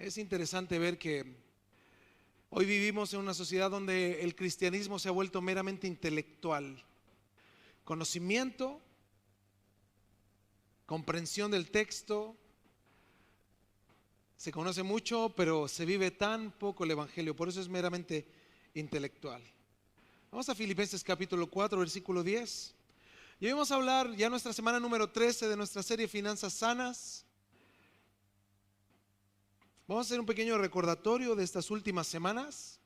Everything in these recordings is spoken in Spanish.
Es interesante ver que hoy vivimos en una sociedad donde el cristianismo se ha vuelto meramente intelectual. Conocimiento, comprensión del texto, se conoce mucho, pero se vive tan poco el evangelio, por eso es meramente intelectual. Vamos a Filipenses capítulo 4, versículo 10. Y hoy vamos a hablar ya nuestra semana número 13 de nuestra serie Finanzas Sanas. Vamos a hacer un pequeño recordatorio de estas últimas semanas,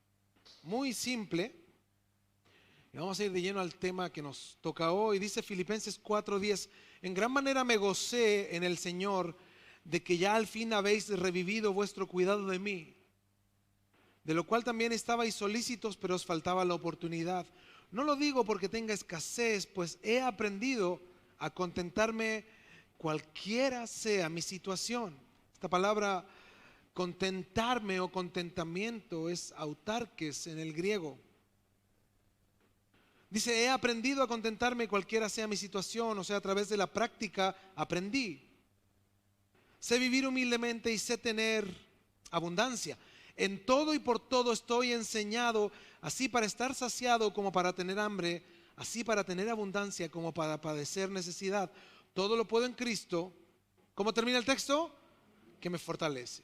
muy simple. Y vamos a ir de lleno al tema que nos toca hoy. Dice Filipenses 4:10: en gran manera me gocé en el Señor de que ya al fin habéis revivido vuestro cuidado de mí, de lo cual también estabais solícitos, pero os faltaba la oportunidad. No lo digo porque tenga escasez, pues he aprendido a contentarme cualquiera sea mi situación. Esta palabra contentarme o contentamiento es autarques en el griego. Dice, he aprendido a contentarme cualquiera sea mi situación, o sea, a través de la práctica aprendí. Sé vivir humildemente y sé tener abundancia. En todo y por todo estoy enseñado, así para estar saciado como para tener hambre, así para tener abundancia como para padecer necesidad. Todo lo puedo en Cristo. ¿Cómo termina el texto? Que me fortalece.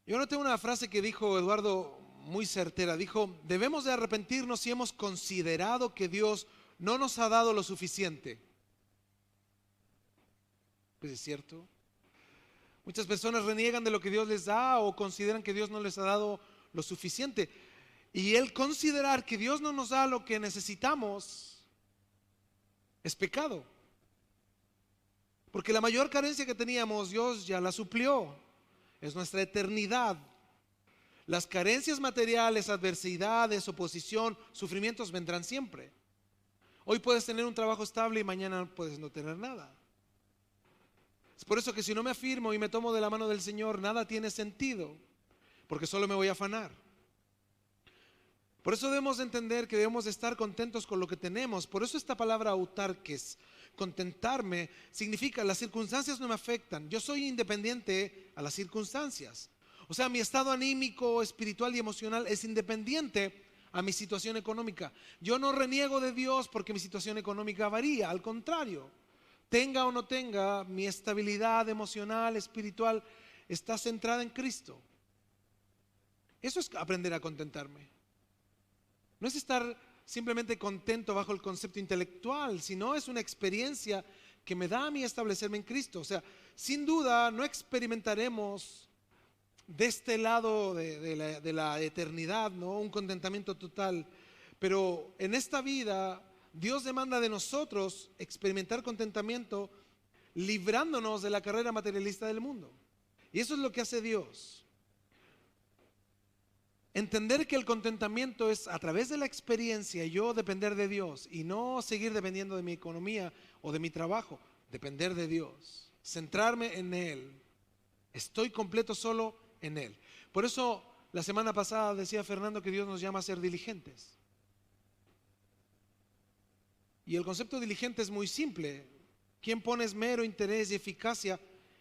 Yo noté una frase que dijo Eduardo muy certera. Dijo, debemos de arrepentirnos si hemos considerado que Dios no nos ha dado lo suficiente. Pues es cierto. Muchas personas reniegan de lo que Dios les da o consideran que Dios no les ha dado lo suficiente. Y el considerar que Dios no nos da lo que necesitamos es pecado. Porque la mayor carencia que teníamos Dios ya la suplió. Es nuestra eternidad. Las carencias materiales, adversidades, oposición, sufrimientos vendrán siempre. Hoy puedes tener un trabajo estable y mañana puedes no tener nada. Es por eso que si no me afirmo y me tomo de la mano del Señor, nada tiene sentido, porque solo me voy a afanar. Por eso debemos entender que debemos de estar contentos con lo que tenemos. Por eso esta palabra autarques, contentarme, significa las circunstancias no me afectan. Yo soy independiente a las circunstancias. O sea, mi estado anímico, espiritual y emocional es independiente a mi situación económica. Yo no reniego de Dios porque mi situación económica varía, al contrario. Tenga o no tenga, mi estabilidad emocional, espiritual, está centrada en Cristo. Eso es aprender a contentarme. No es estar simplemente contento bajo el concepto intelectual, sino es una experiencia que me da a mí establecerme en Cristo. O sea, sin duda no experimentaremos de este lado de la eternidad, ¿no? Un contentamiento total. Pero en esta vida Dios demanda de nosotros experimentar contentamiento librándonos de la carrera materialista del mundo. Y eso es lo que hace Dios. Entender que el contentamiento es a través de la experiencia, yo depender de Dios y no seguir dependiendo de mi economía o de mi trabajo, depender de Dios, centrarme en Él. Estoy completo solo en Él. Por eso la semana pasada decía Fernando que Dios nos llama a ser diligentes. Y el concepto diligente es muy simple. ¿Quién pone esmero, interés y eficacia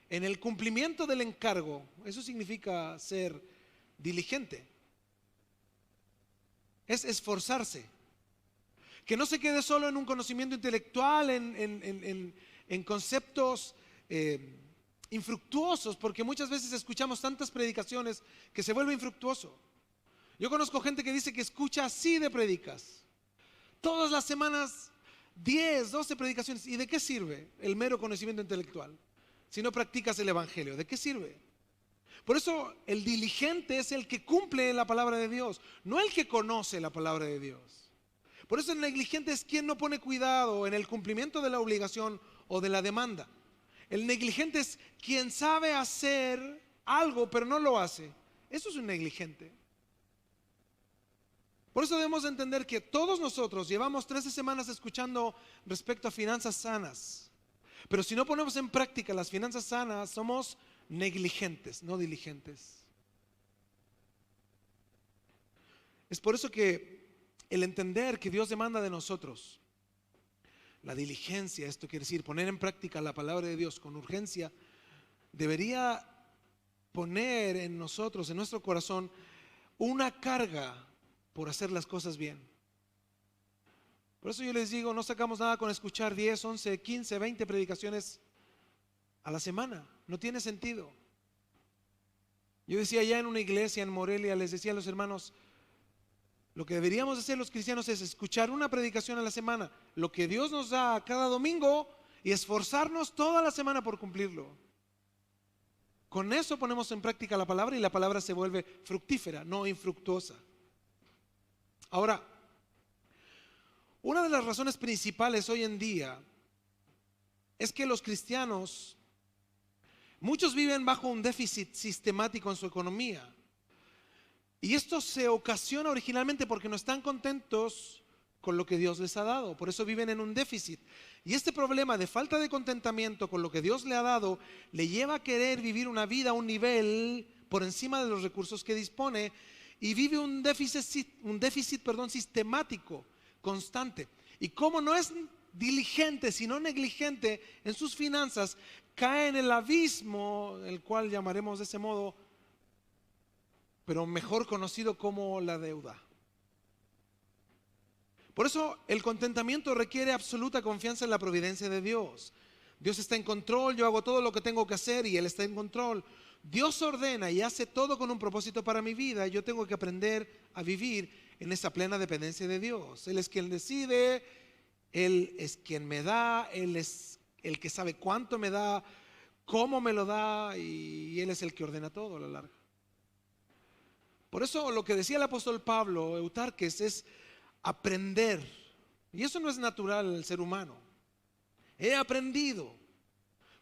en el cumplimiento del encargo? Eso significa ser diligente. Es esforzarse. Que no se quede solo en un conocimiento intelectual, en conceptos infructuosos, porque muchas veces escuchamos tantas predicaciones que se vuelve infructuoso. Yo conozco gente que dice que escucha así de predicas. Todas las semanas 10, 12 predicaciones. ¿Y de qué sirve el mero conocimiento intelectual? Si no practicas el evangelio, ¿de qué sirve? Por eso el diligente es el que cumple la palabra de Dios, no el que conoce la palabra de Dios. Por eso el negligente es quien no pone cuidado en el cumplimiento de la obligación o de la demanda. El negligente es quien sabe hacer algo pero no lo hace. Eso es un negligente. Por eso debemos entender que todos nosotros llevamos 13 semanas escuchando respecto a finanzas sanas. Pero si no ponemos en práctica las finanzas sanas, somos negligentes, no diligentes. Es por eso que el entender que Dios demanda de nosotros la diligencia, esto quiere decir poner en práctica la palabra de Dios con urgencia, debería poner en nosotros, en nuestro corazón, una carga por hacer las cosas bien. Por eso yo les digo, no sacamos nada con escuchar 10, 11, 15, 20 predicaciones a la semana. No tiene sentido. Yo decía allá en una iglesia en Morelia, les decía a los hermanos, lo que deberíamos hacer los cristianos es escuchar una predicación a la semana, lo que Dios nos da cada domingo, y esforzarnos toda la semana por cumplirlo. Con eso ponemos en práctica la palabra y la palabra se vuelve fructífera, no infructuosa. Ahora, una de las razones principales hoy en día es que los cristianos, muchos viven bajo un déficit sistemático en su economía. Y esto se ocasiona originalmente porque no están contentos con lo que Dios les ha dado. Por eso viven en un déficit. Y este problema de falta de contentamiento con lo que Dios le ha dado le lleva a querer vivir una vida a un nivel por encima de los recursos que dispone, y vive un déficit sistemático, constante. Y como no es diligente, sino negligente en sus finanzas, cae en el abismo, el cual llamaremos de ese modo, pero mejor conocido como la deuda. Por eso el contentamiento requiere absoluta confianza en la providencia de Dios. Dios está en control, yo hago todo lo que tengo que hacer y Él está en control. Dios ordena y hace todo con un propósito para mi vida, y yo tengo que aprender a vivir en esa plena dependencia de Dios. Él es quien decide, Él es quien me da, Él es el que sabe cuánto me da, cómo me lo da, y Él es el que ordena todo a la larga. Por eso lo que decía el apóstol Pablo, Eutarques, es aprender. Y eso no es natural al ser humano. He aprendido.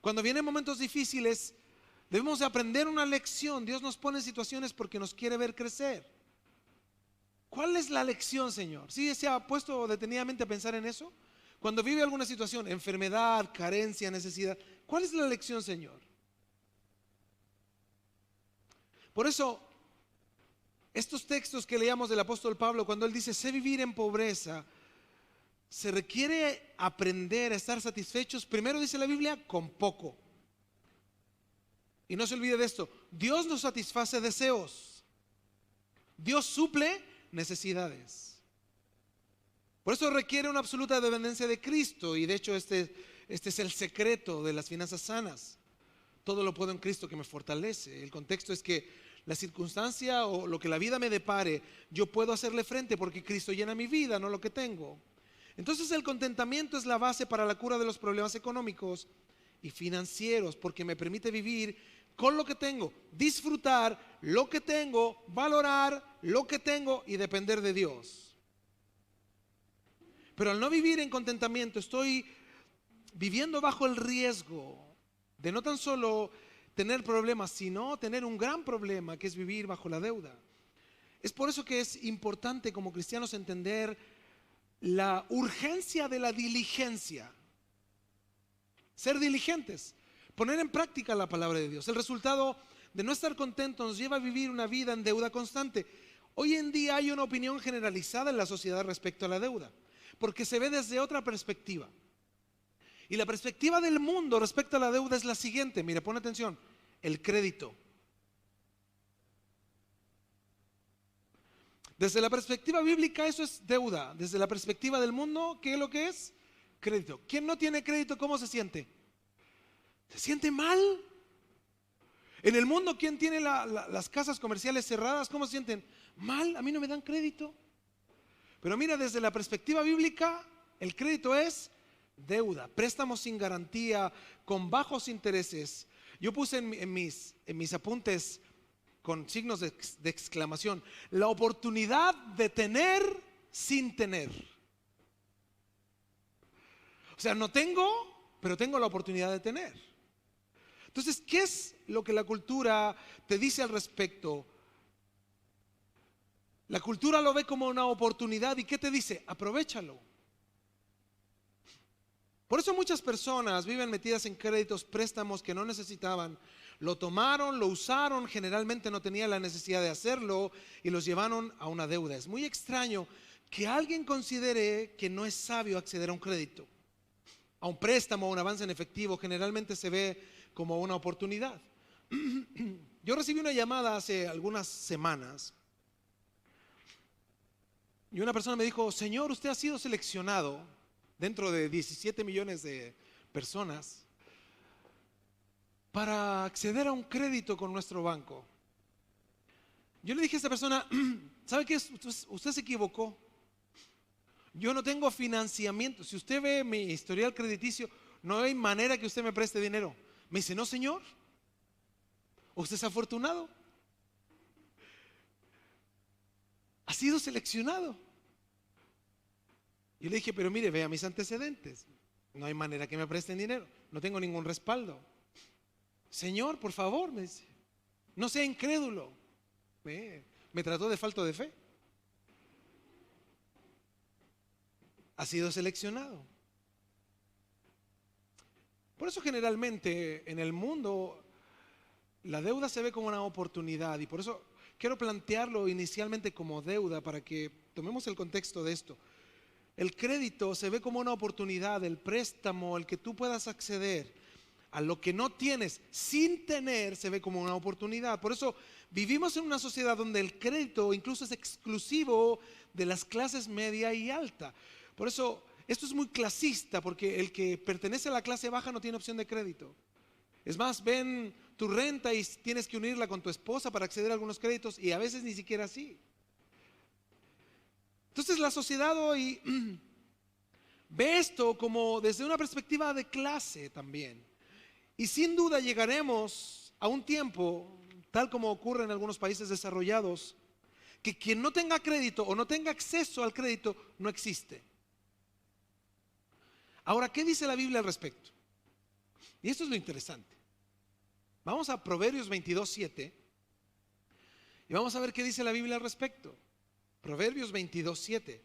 Cuando vienen momentos difíciles, debemos de aprender una lección. Dios nos pone en situaciones porque nos quiere ver crecer. ¿Cuál es la lección, Señor? ¿Sí se ha puesto detenidamente a pensar en eso? Cuando vive alguna situación, enfermedad, carencia, necesidad, ¿cuál es la lección, Señor? Por eso, estos textos que leíamos del apóstol Pablo, cuando él dice, sé vivir en pobreza, se requiere aprender a estar satisfechos, primero dice la Biblia, con poco. Y no se olvide de esto, Dios nos satisface deseos, Dios suple necesidades. Por eso requiere una absoluta dependencia de Cristo, y de hecho este es el secreto de las finanzas sanas. Todo lo puedo en Cristo que me fortalece. El contexto es que la circunstancia o lo que la vida me depare, yo puedo hacerle frente porque Cristo llena mi vida, no lo que tengo. Entonces el contentamiento es la base para la cura de los problemas económicos y financieros, porque me permite vivir con lo que tengo, disfrutar lo que tengo, valorar lo que tengo y depender de Dios. Pero al no vivir en contentamiento, estoy viviendo bajo el riesgo de no tan solo tener problemas, sino tener un gran problema, que es vivir bajo la deuda. Es por eso que es importante como cristianos entender la urgencia de la diligencia. Ser diligentes, poner en práctica la palabra de Dios. El resultado de no estar contentos nos lleva a vivir una vida en deuda constante. Hoy en día hay una opinión generalizada en la sociedad respecto a la deuda, porque se ve desde otra perspectiva. Y la perspectiva del mundo respecto a la deuda es la siguiente. Mire, pone atención. El crédito. Desde la perspectiva bíblica eso es deuda. Desde la perspectiva del mundo, ¿qué es lo que es? Crédito. ¿Quién no tiene crédito, cómo se siente? ¿Se siente mal? En el mundo, ¿quién tiene las casas comerciales cerradas? ¿Cómo se sienten? Mal, a mí no me dan crédito. Pero mira, desde la perspectiva bíblica, el crédito es deuda, préstamos sin garantía, con bajos intereses. Yo puse en mis apuntes con signos de exclamación, la oportunidad de tener sin tener. O sea, no tengo, pero tengo la oportunidad de tener. Entonces, ¿qué es lo que la cultura te dice al respecto? La cultura lo ve como una oportunidad, ¿y qué te dice? Aprovéchalo. Por eso muchas personas viven metidas en créditos, préstamos que no necesitaban. Lo tomaron, lo usaron, generalmente no tenían la necesidad de hacerlo y los llevaron a una deuda. Es muy extraño que alguien considere que no es sabio acceder a un crédito, a un préstamo, a un avance en efectivo. Generalmente se ve como una oportunidad. Yo recibí una llamada hace algunas semanas y una persona me dijo: Señor, usted ha sido seleccionado dentro de 17 millones de personas para acceder a un crédito con nuestro banco. Yo le dije a esta persona: ¿sabe qué? Usted se equivocó. Yo no tengo financiamiento. Si usted ve mi historial crediticio, no hay manera que usted me preste dinero. Me dice: no, señor, usted es afortunado, ha sido seleccionado. Yo le dije: pero mire, vea mis antecedentes, no hay manera que me presten dinero, no tengo ningún respaldo. Señor, por favor, me dice, no sea incrédulo. Me trató de falto de fe. Ha sido seleccionado. Por eso generalmente en el mundo la deuda se ve como una oportunidad, y por eso quiero plantearlo inicialmente como deuda para que tomemos el contexto de esto. El crédito se ve como una oportunidad, el préstamo, el que tú puedas acceder a lo que no tienes sin tener, se ve como una oportunidad. Por eso vivimos en una sociedad donde el crédito incluso es exclusivo de las clases media y alta. Por eso esto es muy clasista, porque el que pertenece a la clase baja no tiene opción de crédito. Es más, ven tu renta y tienes que unirla con tu esposa para acceder a algunos créditos, y a veces ni siquiera así. Entonces la sociedad hoy ve esto como desde una perspectiva de clase también. Y sin duda llegaremos a un tiempo, tal como ocurre en algunos países desarrollados, que quien no tenga crédito o no tenga acceso al crédito no existe. Ahora, ¿qué dice la Biblia al respecto? Y esto es lo interesante. Vamos a Proverbios 22:7 y vamos a ver qué dice la Biblia al respecto. Proverbios 22:7.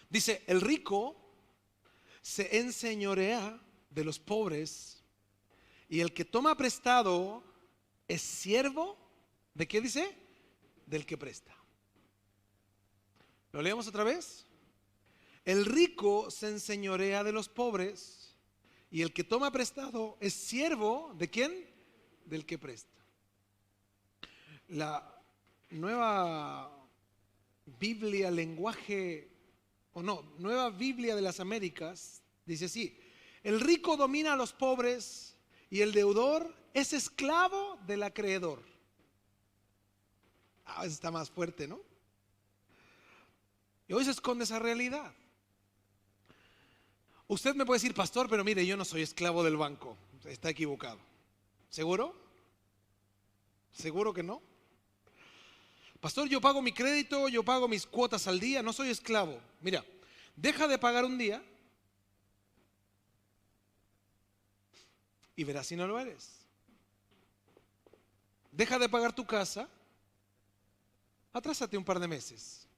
Dice: el rico se enseñorea de los pobres, y el que toma prestado es siervo ¿de qué dice? Del que presta. ¿Lo leemos otra vez? El rico se enseñorea de los pobres, y el que toma prestado es siervo ¿de quién? Del que presta. La nueva Biblia lenguaje, o no, Nueva Biblia de las Américas, dice así: el rico domina a los pobres y el deudor es esclavo del acreedor. Eso está más fuerte, ¿no? Y hoy se esconde esa realidad. Usted me puede decir: pastor, pero mire, yo no soy esclavo del banco. Está equivocado. ¿Seguro? ¿Seguro que no? Pastor, yo pago mi crédito, yo pago mis cuotas al día, no soy esclavo. Mira, deja de pagar un día y verás si no lo eres. Deja de pagar tu casa, atrásate un par de meses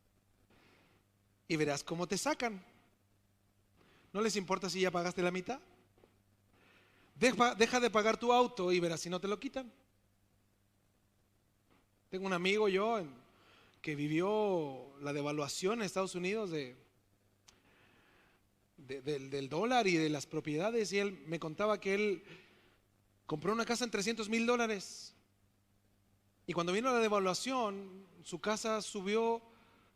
y verás cómo te sacan. ¿No les importa si ya pagaste la mitad? Deja de pagar tu auto y verás si no te lo quitan. Tengo un amigo que vivió la devaluación en Estados Unidos del dólar y de las propiedades, y él me contaba que él compró una casa en $300,000, y cuando vino la devaluación su casa subió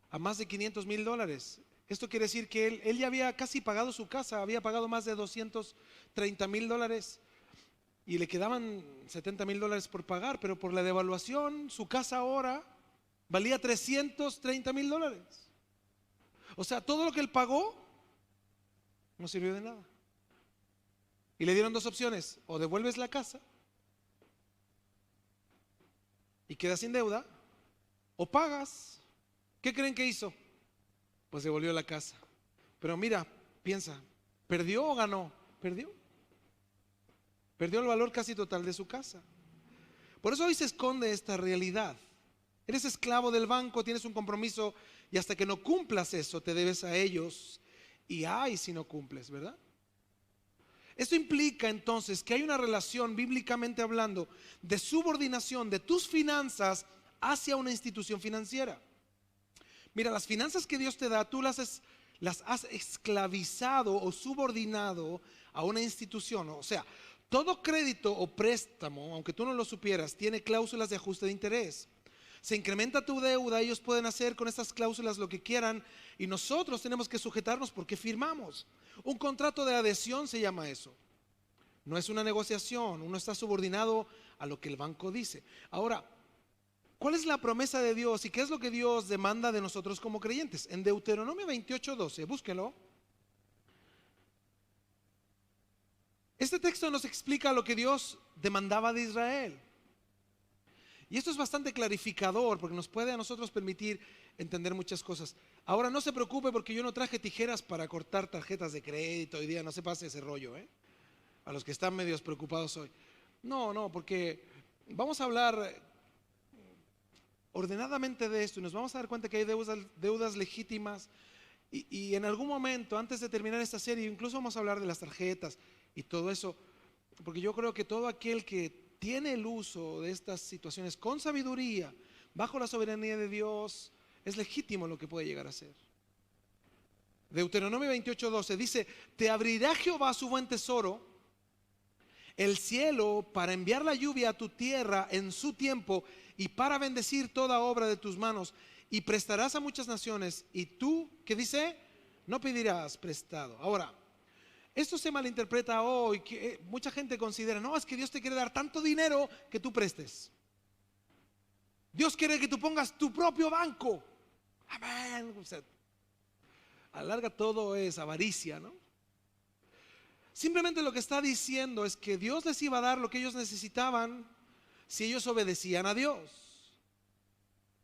a más de $500,000. Esto quiere decir que él ya había casi pagado su casa, había pagado más de $230,000 y le quedaban $70,000 por pagar, pero por la devaluación su casa ahora valía $330,000. O sea, todo lo que él pagó no sirvió de nada. Y le dieron dos opciones: o devuelves la casa y quedas sin deuda, o pagas. ¿Qué creen que hizo? Pues devolvió la casa. Pero mira, piensa, ¿perdió o ganó? Perdió. Perdió el valor casi total de su casa. Por eso hoy se esconde esta realidad. Eres esclavo del banco, tienes un compromiso, y hasta que no cumplas eso te debes a ellos, y ay si no cumples, ¿verdad? Esto implica entonces que hay una relación, bíblicamente hablando, de subordinación de tus finanzas hacia una institución financiera. Mira, las finanzas que Dios te da, tú las has esclavizado o subordinado a una institución. O sea, todo crédito o préstamo, aunque tú no lo supieras, tiene cláusulas de ajuste de interés. Se incrementa tu deuda, ellos pueden hacer con estas cláusulas lo que quieran y nosotros tenemos que sujetarnos porque firmamos. Un contrato de adhesión se llama eso. No es una negociación, uno está subordinado a lo que el banco dice. Ahora, ¿cuál es la promesa de Dios y qué es lo que Dios demanda de nosotros como creyentes? En Deuteronomio 28:12, búsquenlo. Este texto nos explica lo que Dios demandaba de Israel. Y esto es bastante clarificador porque nos puede a nosotros permitir entender muchas cosas. Ahora no se preocupe porque yo no traje tijeras para cortar tarjetas de crédito hoy día, no se pase ese rollo, a los que están medios preocupados hoy. No, porque vamos a hablar ordenadamente de esto y nos vamos a dar cuenta que hay deudas legítimas y en algún momento, antes de terminar esta serie, incluso vamos a hablar de las tarjetas y todo eso, porque yo creo que todo aquel que tiene el uso de estas situaciones con sabiduría, bajo la soberanía de Dios, es legítimo lo que puede llegar a ser. Deuteronomio 28:12 dice: te abrirá Jehová su buen tesoro, el cielo, para enviar la lluvia a tu tierra en su tiempo y para bendecir toda obra de tus manos, y prestarás a muchas naciones y tú, ¿qué dice? No pedirás prestado. Ahora, esto se malinterpreta hoy, que mucha gente considera, no, es que Dios te quiere dar tanto dinero que tú prestes. Dios quiere que tú pongas tu propio banco. Amén. O sea, a la larga todo es avaricia, ¿no? Simplemente lo que está diciendo es que Dios les iba a dar lo que ellos necesitaban si ellos obedecían a Dios.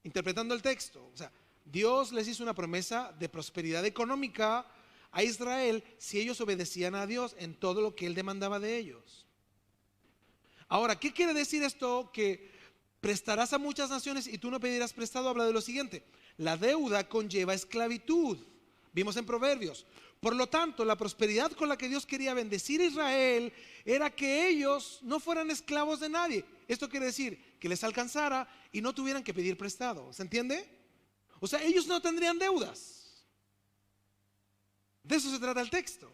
Interpretando el texto, o sea, Dios les hizo una promesa de prosperidad económica a Israel si ellos obedecían a Dios en todo lo que Él demandaba de ellos. Ahora, ¿qué quiere decir esto? Que prestarás a muchas naciones y tú no pedirás prestado. Habla de lo siguiente: la deuda conlleva esclavitud. Vimos en Proverbios. Por lo tanto, la prosperidad con la que Dios quería bendecir a Israel era que ellos no fueran esclavos de nadie. Esto quiere decir que les alcanzara y no tuvieran que pedir prestado. ¿Se entiende? O sea, ellos no tendrían deudas. De eso se trata el texto.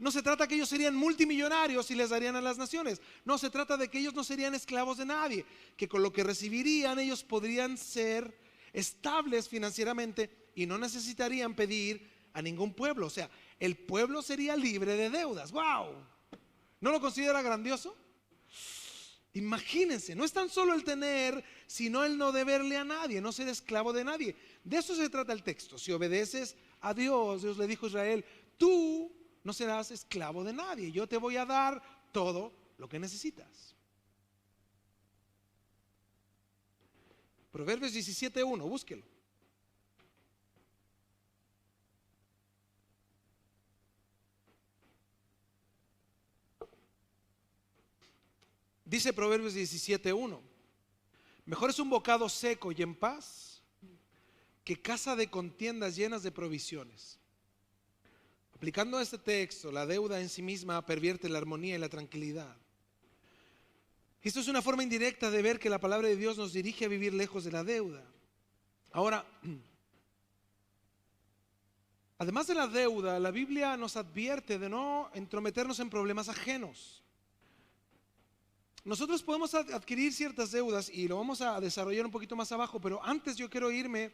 No se trata que ellos serían multimillonarios y les darían a las naciones. No, se trata de que ellos no serían esclavos de nadie, que con lo que recibirían ellos podrían ser estables financieramente y no necesitarían pedir a ningún pueblo. O sea, el pueblo sería libre de deudas. ¡Wow! ¿No lo considera grandioso? Imagínense, no es tan solo el tener, sino el no deberle a nadie, no ser esclavo de nadie. De eso se trata el texto. Si obedeces a Dios, Dios le dijo a Israel: tú no serás esclavo de nadie, yo te voy a dar todo lo que necesitas. Proverbios 17:1, búsquelo. Dice Proverbios 17:1: mejor es un bocado seco y en paz que casa de contiendas llenas de provisiones. Aplicando este texto, la deuda en sí misma pervierte la armonía y la tranquilidad. Esto es una forma indirecta de ver que la palabra de Dios nos dirige a vivir lejos de la deuda. Ahora, además de la deuda, la Biblia nos advierte de no entrometernos en problemas ajenos. Nosotros podemos adquirir ciertas deudas y lo vamos a desarrollar un poquito más abajo, pero antes yo quiero irme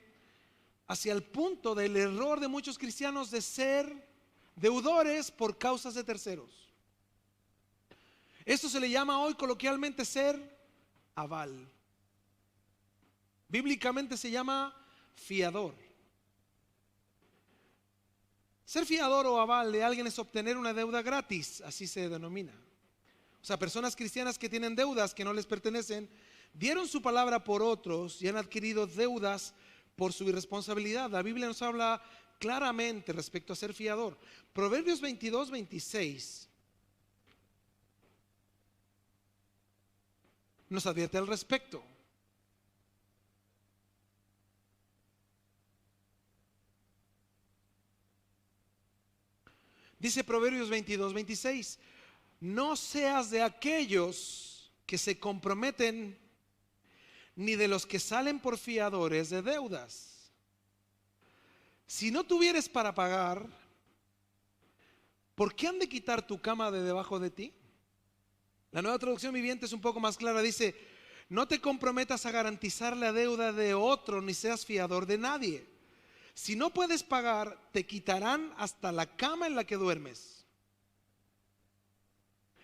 hacia el punto del error de muchos cristianos de ser deudores por causas de terceros. Esto se le llama hoy coloquialmente ser aval. Bíblicamente se llama fiador. Ser fiador o aval de alguien es obtener una deuda gratis, así se denomina. O sea, personas cristianas que tienen deudas que no les pertenecen, dieron su palabra por otros y han adquirido deudas por su irresponsabilidad. La Biblia nos habla claramente respecto a ser fiador. Proverbios 22:26 nos advierte al respecto. Dice Proverbios 22:26, no seas de aquellos que se comprometen, ni de los que salen por fiadores de deudas. Si no tuvieres para pagar, ¿por qué han de quitar tu cama de debajo de ti? La Nueva Traducción Viviente es un poco más clara, dice, no te comprometas a garantizar la deuda de otro, ni seas fiador de nadie. Si no puedes pagar, te quitarán hasta la cama en la que duermes.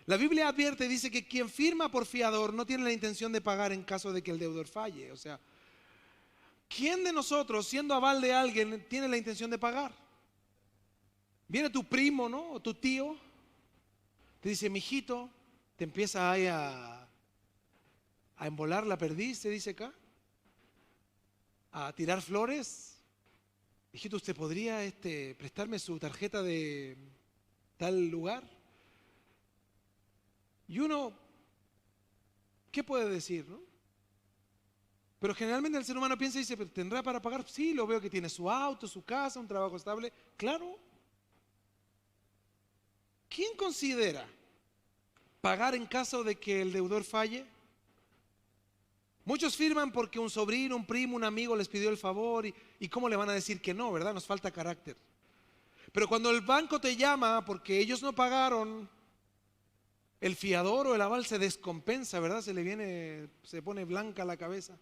La Biblia advierte y dice que quien firma por fiador no tiene la intención de pagar en caso de que el deudor falle. O sea, ¿quién de nosotros, siendo aval de alguien, tiene la intención de pagar? Viene tu primo, ¿no? O tu tío, te dice, mijito, te empieza ahí a embolar la perdiz, se dice acá, a tirar flores. Hijito, ¿usted podría prestarme su tarjeta de tal lugar? Y uno, ¿qué puede decir, no? Pero generalmente el ser humano piensa y dice, ¿pero tendrá para pagar? Sí, lo veo que tiene su auto, su casa, un trabajo estable. Claro. ¿Quién considera pagar en caso de que el deudor falle? Muchos firman porque un sobrino, un primo, un amigo les pidió el favor y ¿cómo le van a decir que no, verdad? Nos falta carácter. Pero cuando el banco te llama porque ellos no pagaron, el fiador o el aval se descompensa, ¿verdad? Se pone blanca la cabeza.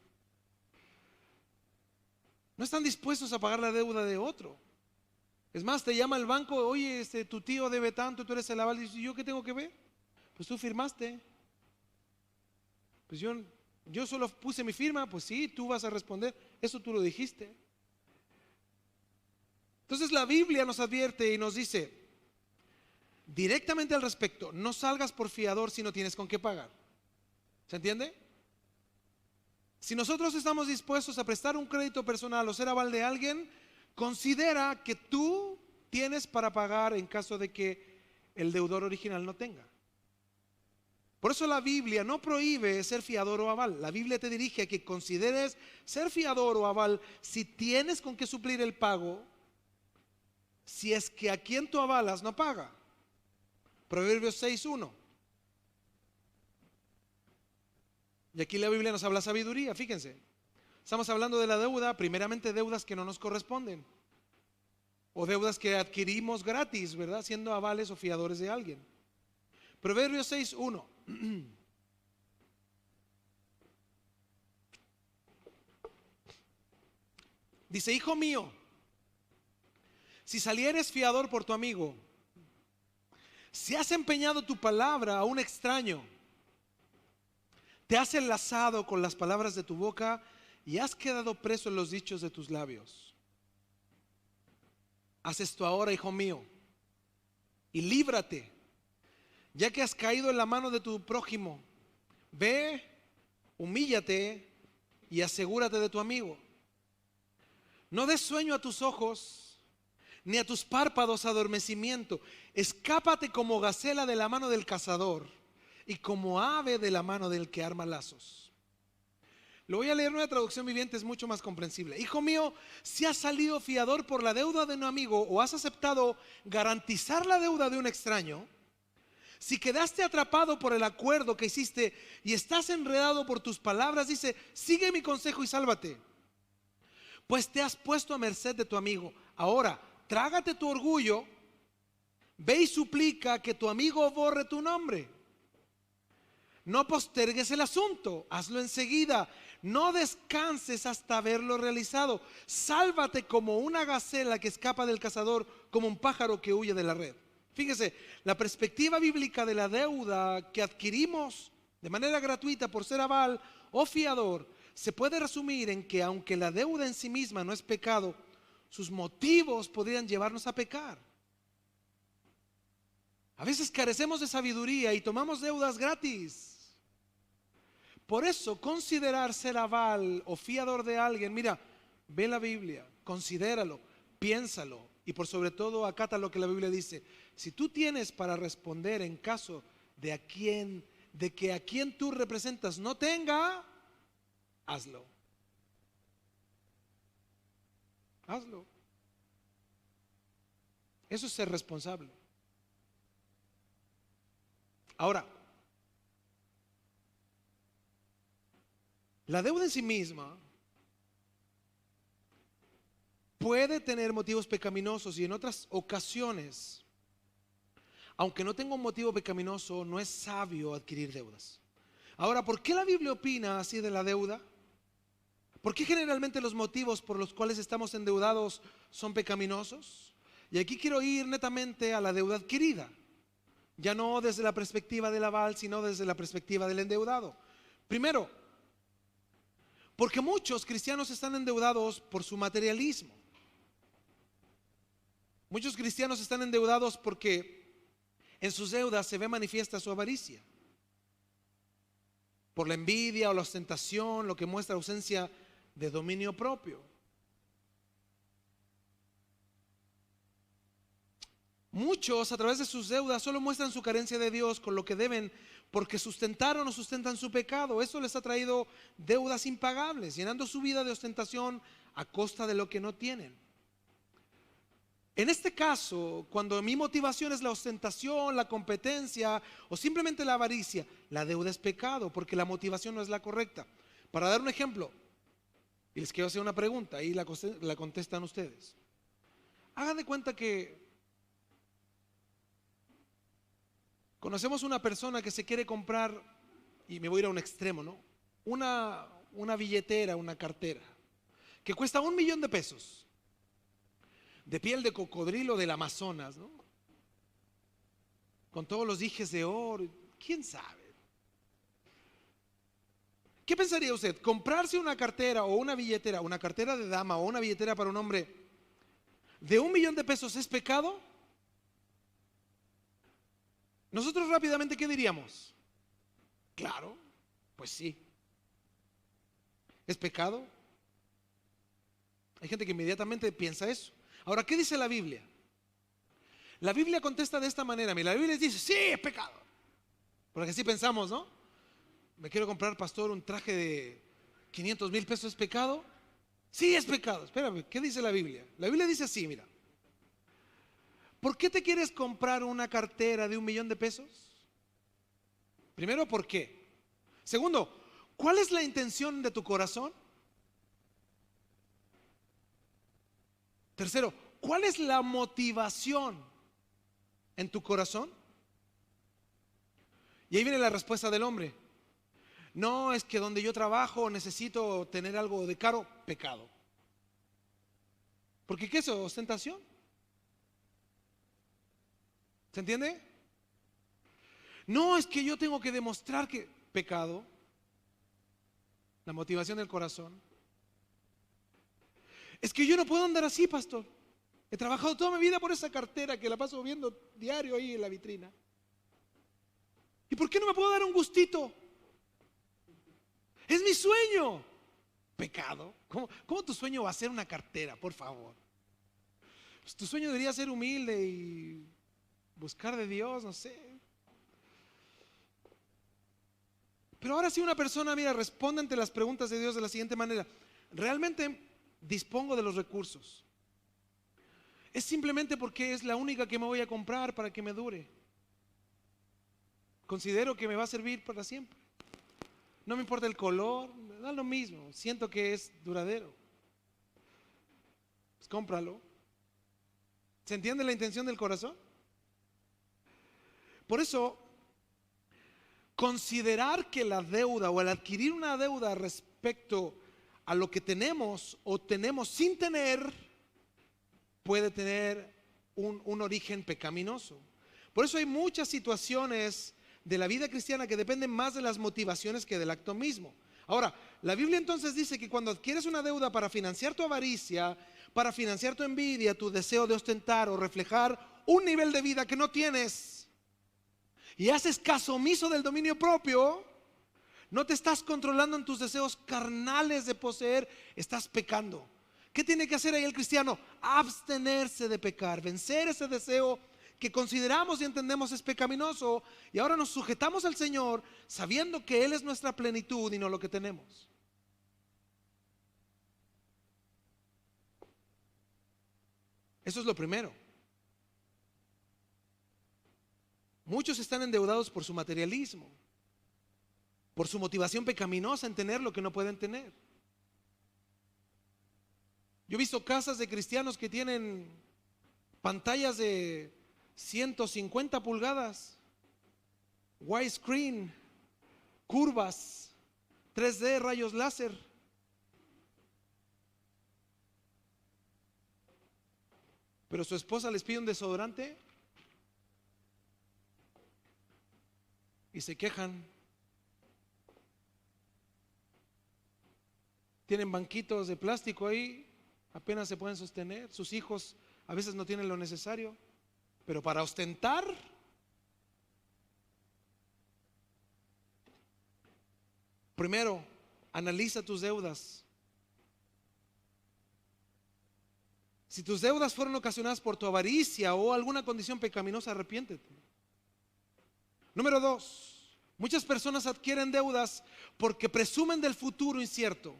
No están dispuestos a pagar la deuda de otro. Es más, te llama el banco, oye, tu tío debe tanto, tú eres el aval, y dices, ¿yo qué tengo que ver? Pues tú firmaste. Pues yo solo puse mi firma, pues sí, tú vas a responder, eso tú lo dijiste. Entonces la Biblia nos advierte y nos dice directamente al respecto, no salgas por fiador si no tienes con qué pagar. ¿Se entiende? Si nosotros estamos dispuestos a prestar un crédito personal o ser aval de alguien, considera que tú tienes para pagar en caso de que el deudor original no tenga. Por eso la Biblia no prohíbe ser fiador o aval. La Biblia te dirige a que consideres ser fiador o aval si tienes con qué suplir el pago, si es que a quien tú avalas no paga. Proverbios 6:1. Y aquí la Biblia nos habla sabiduría, fíjense. Estamos hablando de la deuda, primeramente deudas que no nos corresponden. O deudas que adquirimos gratis, ¿verdad? Siendo avales o fiadores de alguien. Proverbios 6:1. Dice, hijo mío, si salieres fiador por tu amigo, si has empeñado tu palabra a un extraño, te has enlazado con las palabras de tu boca y has quedado preso en los dichos de tus labios. Haz esto ahora, hijo mío, y líbrate, ya que has caído en la mano de tu prójimo. Ve, humíllate y asegúrate de tu amigo. No des sueño a tus ojos, ni a tus párpados adormecimiento. Escápate como gacela de la mano del cazador y como ave de la mano del que arma lazos. Lo voy a leer en una traducción viviente, es mucho más comprensible. Hijo mío, si has salido fiador por la deuda de un amigo o has aceptado garantizar la deuda de un extraño, si quedaste atrapado por el acuerdo que hiciste y estás enredado por tus palabras, dice, sigue mi consejo y sálvate, pues te has puesto a merced de tu amigo. Ahora, trágate tu orgullo, ve y suplica que tu amigo borre tu nombre. No postergues el asunto, hazlo enseguida. No descanses hasta haberlo realizado. Sálvate como una gacela que escapa del cazador, como un pájaro que huye de la red. Fíjese, la perspectiva bíblica de la deuda que adquirimos de manera gratuita por ser aval o fiador se puede resumir en que aunque la deuda en sí misma no es pecado, sus motivos podrían llevarnos a pecar. A veces carecemos de sabiduría y tomamos deudas gratis. Por eso considerar ser aval o fiador de alguien, mira, ve la Biblia, considéralo, piénsalo y por sobre todo acata lo que la Biblia dice. Si tú tienes para responder en caso de que a quien tú representas no tenga, hazlo. Hazlo. Eso es ser responsable. Ahora, la deuda en sí misma puede tener motivos pecaminosos y en otras ocasiones, aunque no tenga un motivo pecaminoso, no es sabio adquirir deudas. Ahora, ¿por qué la Biblia opina así de la deuda? ¿Por qué generalmente los motivos por los cuales estamos endeudados son pecaminosos? Y aquí quiero ir netamente a la deuda adquirida, ya no desde la perspectiva del aval, sino desde la perspectiva del endeudado. Primero, porque muchos cristianos están endeudados por su materialismo. Muchos cristianos están endeudados porque en sus deudas se ve manifiesta su avaricia, por la envidia o la ostentación, lo que muestra ausencia de dominio propio. Muchos a través de sus deudas solo muestran su carencia de Dios con lo que deben porque sustentaron o sustentan su pecado. Eso les ha traído deudas impagables, llenando su vida de ostentación a costa de lo que no tienen. En este caso, cuando mi motivación es la ostentación, la competencia o simplemente la avaricia, la deuda es pecado porque la motivación no es la correcta. Para dar un ejemplo, y les quiero hacer una pregunta, ahí la contestan ustedes. Hagan de cuenta que conocemos una persona que se quiere comprar, y me voy a ir a un extremo, ¿no? Una billetera, una cartera, que cuesta $1,000,000, de piel de cocodrilo del Amazonas, ¿no? Con todos los dijes de oro, ¿quién sabe? ¿Qué pensaría usted? ¿Comprarse una cartera o una billetera, una cartera de dama o una billetera para un hombre de $1,000,000 es pecado? Nosotros rápidamente, ¿qué diríamos? Claro, pues sí. ¿Es pecado? Hay gente que inmediatamente piensa eso. Ahora, ¿qué dice la Biblia? La Biblia contesta de esta manera. Mira, la Biblia dice, sí, es pecado. Porque así pensamos, ¿no? Me quiero comprar, pastor, un traje de $500,000, ¿es pecado? Sí, es pecado. Espérame, ¿qué dice la Biblia? La Biblia dice así, mira. ¿Por qué te quieres comprar una cartera de $1,000,000? Primero, ¿por qué? Segundo, ¿cuál es la intención de tu corazón? Tercero, ¿cuál es la motivación en tu corazón? Y ahí viene la respuesta del hombre. No, es que donde yo trabajo necesito tener algo de caro, pecado. Porque ¿qué es eso? Ostentación. ¿Se entiende? No, es que yo tengo que demostrar que pecado. La motivación del corazón. Es que yo no puedo andar así, pastor. He trabajado toda mi vida por esa cartera que la paso viendo diario ahí en la vitrina. ¿Y por qué no me puedo dar un gustito? Es mi sueño. Pecado. ¿Cómo tu sueño va a ser una cartera? Por favor. Pues tu sueño debería ser humilde y buscar de Dios, no sé. Pero ahora si una persona, mira, responde ante las preguntas de Dios de la siguiente manera. ¿Realmente dispongo de los recursos? ¿Es simplemente porque es la única que me voy a comprar para que me dure? Considero que me va a servir para siempre. No me importa el color, me da lo mismo. Siento que es duradero. Pues cómpralo. ¿Se entiende la intención del corazón? Por eso, considerar que la deuda o el adquirir una deuda respecto a lo que tenemos o tenemos sin tener puede tener un origen pecaminoso. Por eso hay muchas situaciones de la vida cristiana que dependen más de las motivaciones que del acto mismo. Ahora, la Biblia entonces dice que cuando adquieres una deuda para financiar tu avaricia, para financiar tu envidia, tu deseo de ostentar o reflejar un nivel de vida que no tienes, y haces caso omiso del dominio propio, no te estás controlando en tus deseos carnales de poseer, estás pecando. ¿Qué tiene que hacer ahí el cristiano? Abstenerse de pecar, vencer ese deseo que consideramos y entendemos es pecaminoso, y ahora nos sujetamos al Señor sabiendo que Él es nuestra plenitud y no lo que tenemos. Eso es lo primero. Muchos están endeudados por su materialismo, por su motivación pecaminosa en tener lo que no pueden tener. Yo he visto casas de cristianos que tienen pantallas de 150 pulgadas, widescreen, curvas, 3D, rayos láser. Pero su esposa les pide un desodorante y se quejan. Tienen banquitos de plástico ahí, apenas se pueden sostener. Sus hijos a veces no tienen lo necesario, pero para ostentar, primero, analiza tus deudas. Si tus deudas fueron ocasionadas por tu avaricia o alguna condición pecaminosa, arrepiéntete. Número 2, muchas personas adquieren deudas porque presumen del futuro incierto.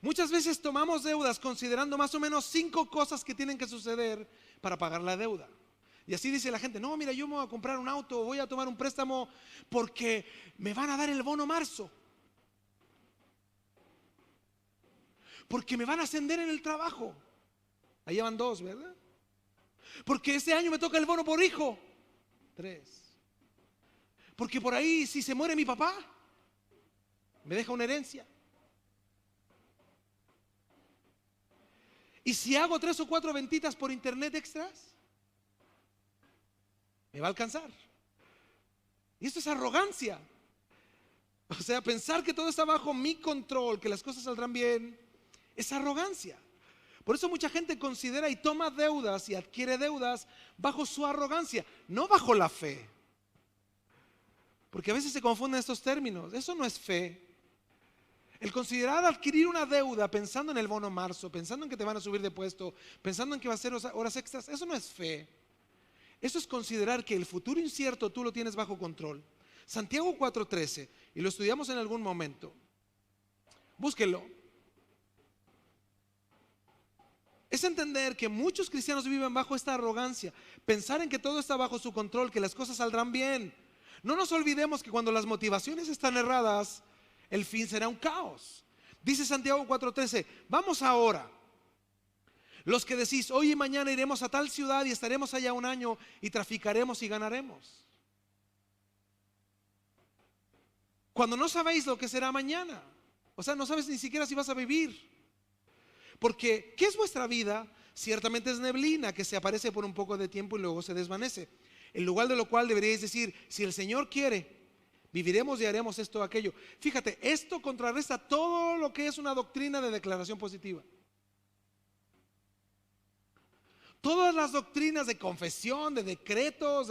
Muchas veces tomamos deudas considerando más o menos 5 cosas que tienen que suceder para pagar la deuda. Y así dice la gente: no, mira, yo me voy a comprar un auto, voy a tomar un préstamo porque me van a dar el bono marzo, porque me van a ascender en el trabajo. Ahí van 2, ¿verdad? Porque este año me toca el bono por hijo. 3. Porque por ahí, si se muere mi papá, me deja una herencia. Y si hago 3 o 4 ventitas por internet extras, me va a alcanzar. Y esto es arrogancia. O sea, pensar que todo está bajo mi control, que las cosas saldrán bien, es arrogancia. Por eso mucha gente considera y toma deudas y adquiere deudas bajo su arrogancia, no bajo la fe. Porque a veces se confunden estos términos. Eso no es fe. El considerar adquirir una deuda pensando en el bono marzo, pensando en que te van a subir de puesto, pensando en que va a ser horas extras, eso no es fe. Eso es considerar que el futuro incierto tú lo tienes bajo control. Santiago 4:13, y lo estudiamos en algún momento. Búsquelo. Es entender que muchos cristianos viven bajo esta arrogancia, pensar en que todo está bajo su control, que las cosas saldrán bien. No nos olvidemos que cuando las motivaciones están erradas, el fin será un caos. Dice Santiago 4:13, vamos ahora, los que decís, hoy y mañana iremos a tal ciudad y estaremos allá un año y traficaremos y ganaremos. Cuando no sabéis lo que será mañana, o sea, no sabes ni siquiera si vas a vivir. Porque, ¿qué es vuestra vida? Ciertamente es neblina que se aparece por un poco de tiempo y luego se desvanece. En lugar de lo cual deberíais decir, si el Señor quiere, viviremos y haremos esto o aquello. Fíjate, esto contrarresta todo lo que es una doctrina de declaración positiva. Todas las doctrinas de confesión, de decretos,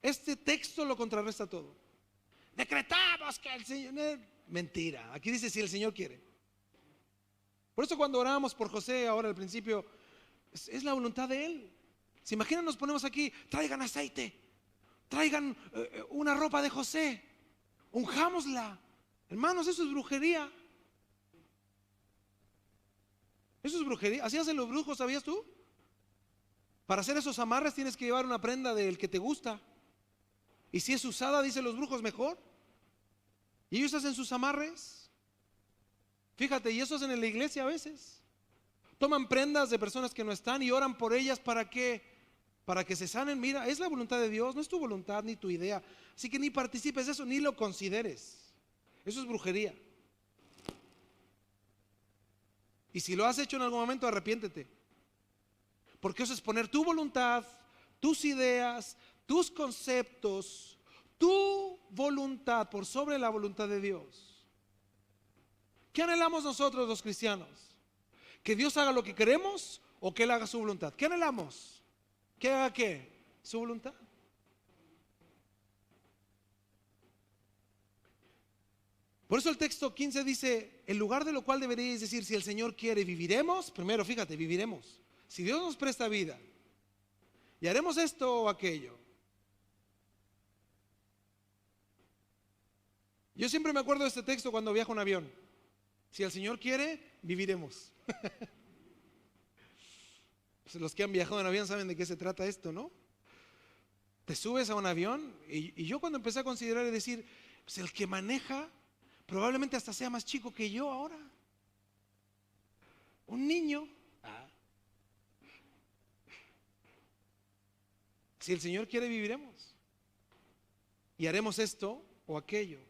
este texto lo contrarresta todo. Decretamos que el Señor... Mentira, aquí dice si el Señor quiere. Por eso cuando oramos por José ahora al principio, es la voluntad de Él. ¿Se imaginan? Nos ponemos aquí, traigan aceite, traigan una ropa de José, unjámosla. Hermanos, eso es brujería. Eso es brujería. Así hacen los brujos, ¿sabías tú? Para hacer esos amarres tienes que llevar una prenda del que te gusta. Y si es usada, dicen los brujos, mejor. Y ellos hacen sus amarres. Fíjate, y eso hacen en la iglesia a veces. Toman prendas de personas que no están y oran por ellas. ¿Para qué? Para que se sanen. Mira, es la voluntad de Dios, no es tu voluntad ni tu idea. Así que ni participes de eso, ni lo consideres. Eso es brujería. Y si lo has hecho en algún momento, arrepiéntete. Porque eso es poner tu voluntad, tus ideas, tus conceptos, tu voluntad por sobre la voluntad de Dios. ¿Qué anhelamos nosotros los cristianos? ¿Que Dios haga lo que queremos o que Él haga su voluntad? ¿Qué anhelamos? ¿Que haga qué? Su voluntad. Por eso el texto 15 dice, en lugar de lo cual deberíais decir, si el Señor quiere, viviremos. Primero, fíjate, viviremos. Si Dios nos presta vida y haremos esto o aquello. Yo siempre me acuerdo de este texto cuando viajo en avión. Si el Señor quiere, viviremos. Pues los que han viajado en avión saben de qué se trata esto, ¿no? Te subes a un avión y yo cuando empecé a considerar y decir, pues el que maneja probablemente hasta sea más chico que yo ahora. Un niño. Si el Señor quiere, viviremos y haremos esto o aquello.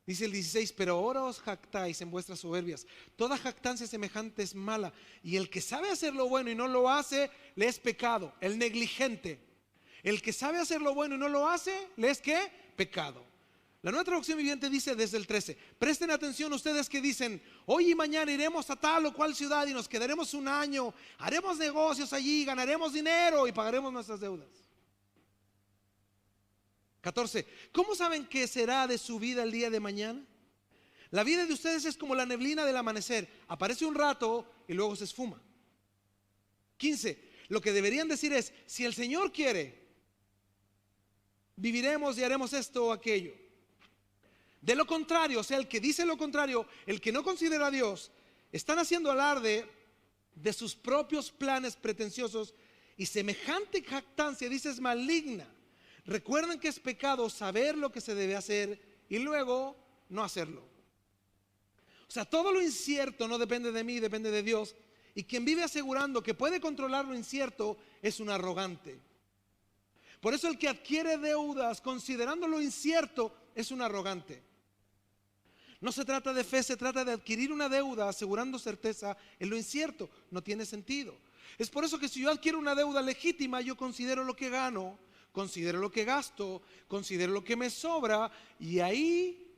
Dice el 16, pero ahora os jactáis en vuestras soberbias. Toda jactancia semejante es mala, y el que sabe hacer lo bueno y no lo hace, le es pecado. El negligente, el que sabe hacer lo bueno y no lo hace, le es ¿qué? Pecado. La Nueva Traducción Viviente dice desde el 13, presten atención ustedes que dicen, hoy y mañana iremos a tal o cual ciudad y nos quedaremos un año, haremos negocios allí, ganaremos dinero y pagaremos nuestras deudas. 14. ¿Cómo saben qué será de su vida el día de mañana? La vida de ustedes es como la neblina del amanecer. Aparece un rato y luego se esfuma. 15. Lo que deberían decir es, si el Señor quiere, viviremos y haremos esto o aquello. De lo contrario, o sea, el que dice lo contrario, el que no considera a Dios, están haciendo alarde de sus propios planes pretenciosos, y semejante jactancia, dice, es maligna. Recuerden que es pecado saber lo que se debe hacer y luego no hacerlo. O sea, todo lo incierto no depende de mí, depende de Dios. Y quien vive asegurando que puede controlar lo incierto es un arrogante. Por eso el que adquiere deudas considerando lo incierto es un arrogante. No se trata de fe, se trata de adquirir una deuda asegurando certeza en lo incierto. No tiene sentido. Es por eso que si yo adquiero una deuda legítima, yo considero lo que gano, considero lo que gasto, considero lo que me sobra, y ahí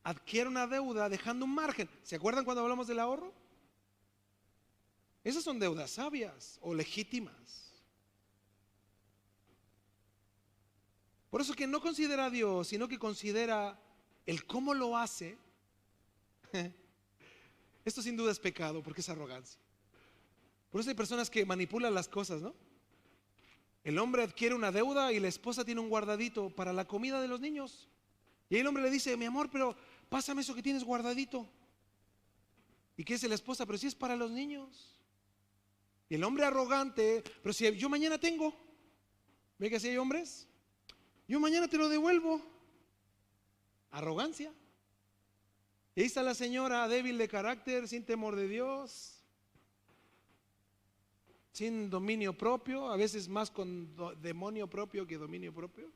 adquiero una deuda dejando un margen. ¿Se acuerdan cuando hablamos del ahorro? Esas son deudas sabias o legítimas. Por eso que no considera a Dios, sino que considera el cómo lo hace. Esto sin duda es pecado, porque es arrogancia. Por eso hay personas que manipulan las cosas, ¿no? El hombre adquiere una deuda y la esposa tiene un guardadito para la comida de los niños. Y el hombre le dice, mi amor, pero pásame eso que tienes guardadito. ¿Y qué dice la esposa? Pero si es para los niños. Y el hombre arrogante, pero si yo mañana tengo, ¿ve que así hay hombres? Yo mañana te lo devuelvo. Arrogancia. Y ahí está la señora débil de carácter, sin temor de Dios, sin dominio propio, a veces más con demonio propio que dominio propio.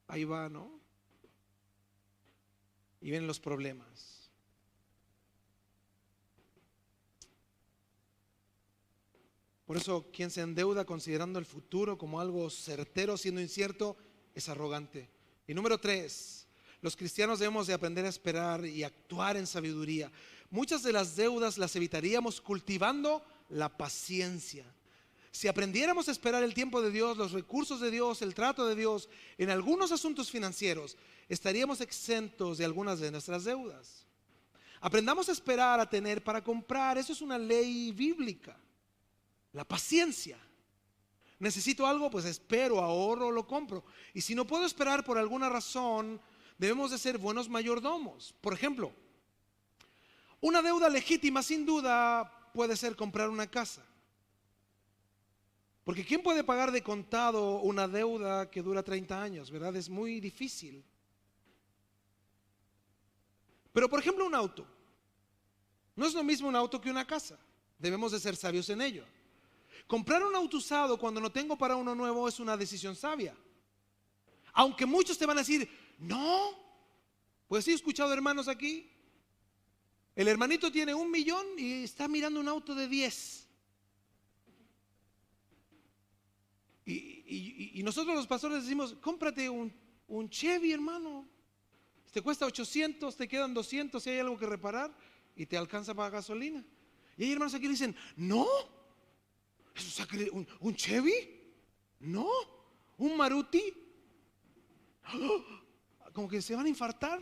Ahí va, ¿no? Y ven los problemas. Por eso quien se endeuda considerando el futuro como algo certero siendo incierto es arrogante. Y número 3, los cristianos debemos de aprender a esperar y actuar en sabiduría. Muchas de las deudas las evitaríamos cultivando la paciencia. Si aprendiéramos a esperar el tiempo de Dios, los recursos de Dios, el trato de Dios en algunos asuntos financieros, estaríamos exentos de algunas de nuestras deudas. Aprendamos a esperar, a tener para comprar. Eso es una ley bíblica. La paciencia. Necesito algo, pues espero, ahorro, lo compro. Y si no puedo esperar por alguna razón, debemos de ser buenos mayordomos. Por ejemplo, una deuda legítima sin duda puede ser comprar una casa. Porque ¿quién puede pagar de contado una deuda que dura 30 años? ¿Verdad? Es muy difícil. Pero por ejemplo un auto. No es lo mismo un auto que una casa. Debemos de ser sabios en ello. Comprar un auto usado cuando no tengo para uno nuevo es una decisión sabia. Aunque muchos te van a decir, no. Pues sí, he escuchado hermanos aquí. El hermanito tiene 1 millón y está mirando un auto de 10. Y nosotros los pastores decimos, cómprate un Chevy, hermano. Te cuesta 800, te quedan 200 si hay algo que reparar y te alcanza para gasolina. Y hay hermanos aquí que dicen, no, ¿eso es un Chevy? No, un Maruti. Como que se van a infartar.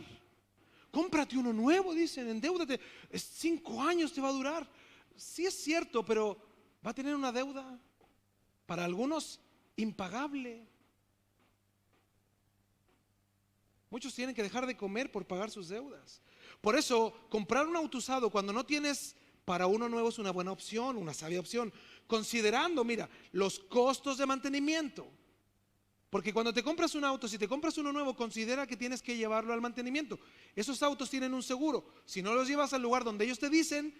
Cómprate uno nuevo, dicen, endeúdate. 5 años te va a durar. Sí es cierto, pero va a tener una deuda. Para algunos, impagable. Muchos tienen que dejar de comer por pagar sus deudas. Por eso, comprar un auto usado cuando no tienes para uno nuevo es una buena opción, una sabia opción. Considerando, mira, los costos de mantenimiento. Porque cuando te compras un auto, si te compras uno nuevo, considera que tienes que llevarlo al mantenimiento. Esos autos tienen un seguro. Si no los llevas al lugar donde ellos te dicen,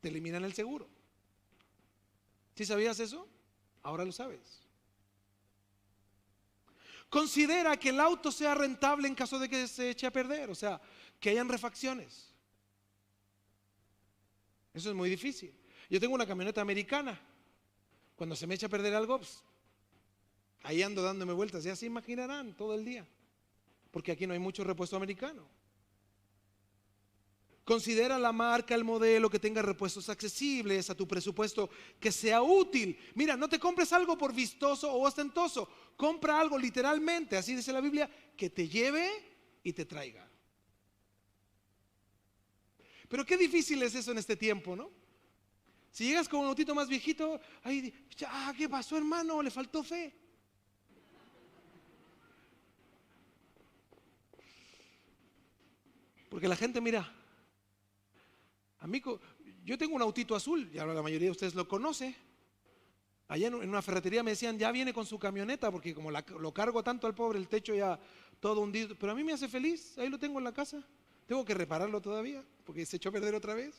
te eliminan el seguro. ¿Sí sabías eso? Ahora lo sabes. Considera que el auto sea rentable en caso de que se eche a perder, o sea, que hayan refacciones. Eso es muy difícil. Yo tengo una camioneta americana. Cuando se me echa a perder algo, pues, ahí ando dándome vueltas, ya se imaginarán todo el día, porque aquí no hay mucho repuesto americano. Considera la marca, el modelo, que tenga repuestos accesibles a tu presupuesto, que sea útil. Mira, no te compres algo por vistoso o ostentoso, compra algo literalmente, así dice la Biblia, que te lleve y te traiga. Pero qué difícil es eso en este tiempo, ¿no? Si llegas con un autito más viejito, ay, ¿qué pasó, hermano? Le faltó fe. Porque la gente, mira, amigo, yo tengo un autito azul, ya la mayoría de ustedes lo conoce. Allá en una ferretería me decían, ya viene con su camioneta, porque como lo cargo tanto al pobre, el techo ya todo hundido. Pero a mí me hace feliz, ahí lo tengo en la casa. Tengo que repararlo todavía, porque se echó a perder otra vez.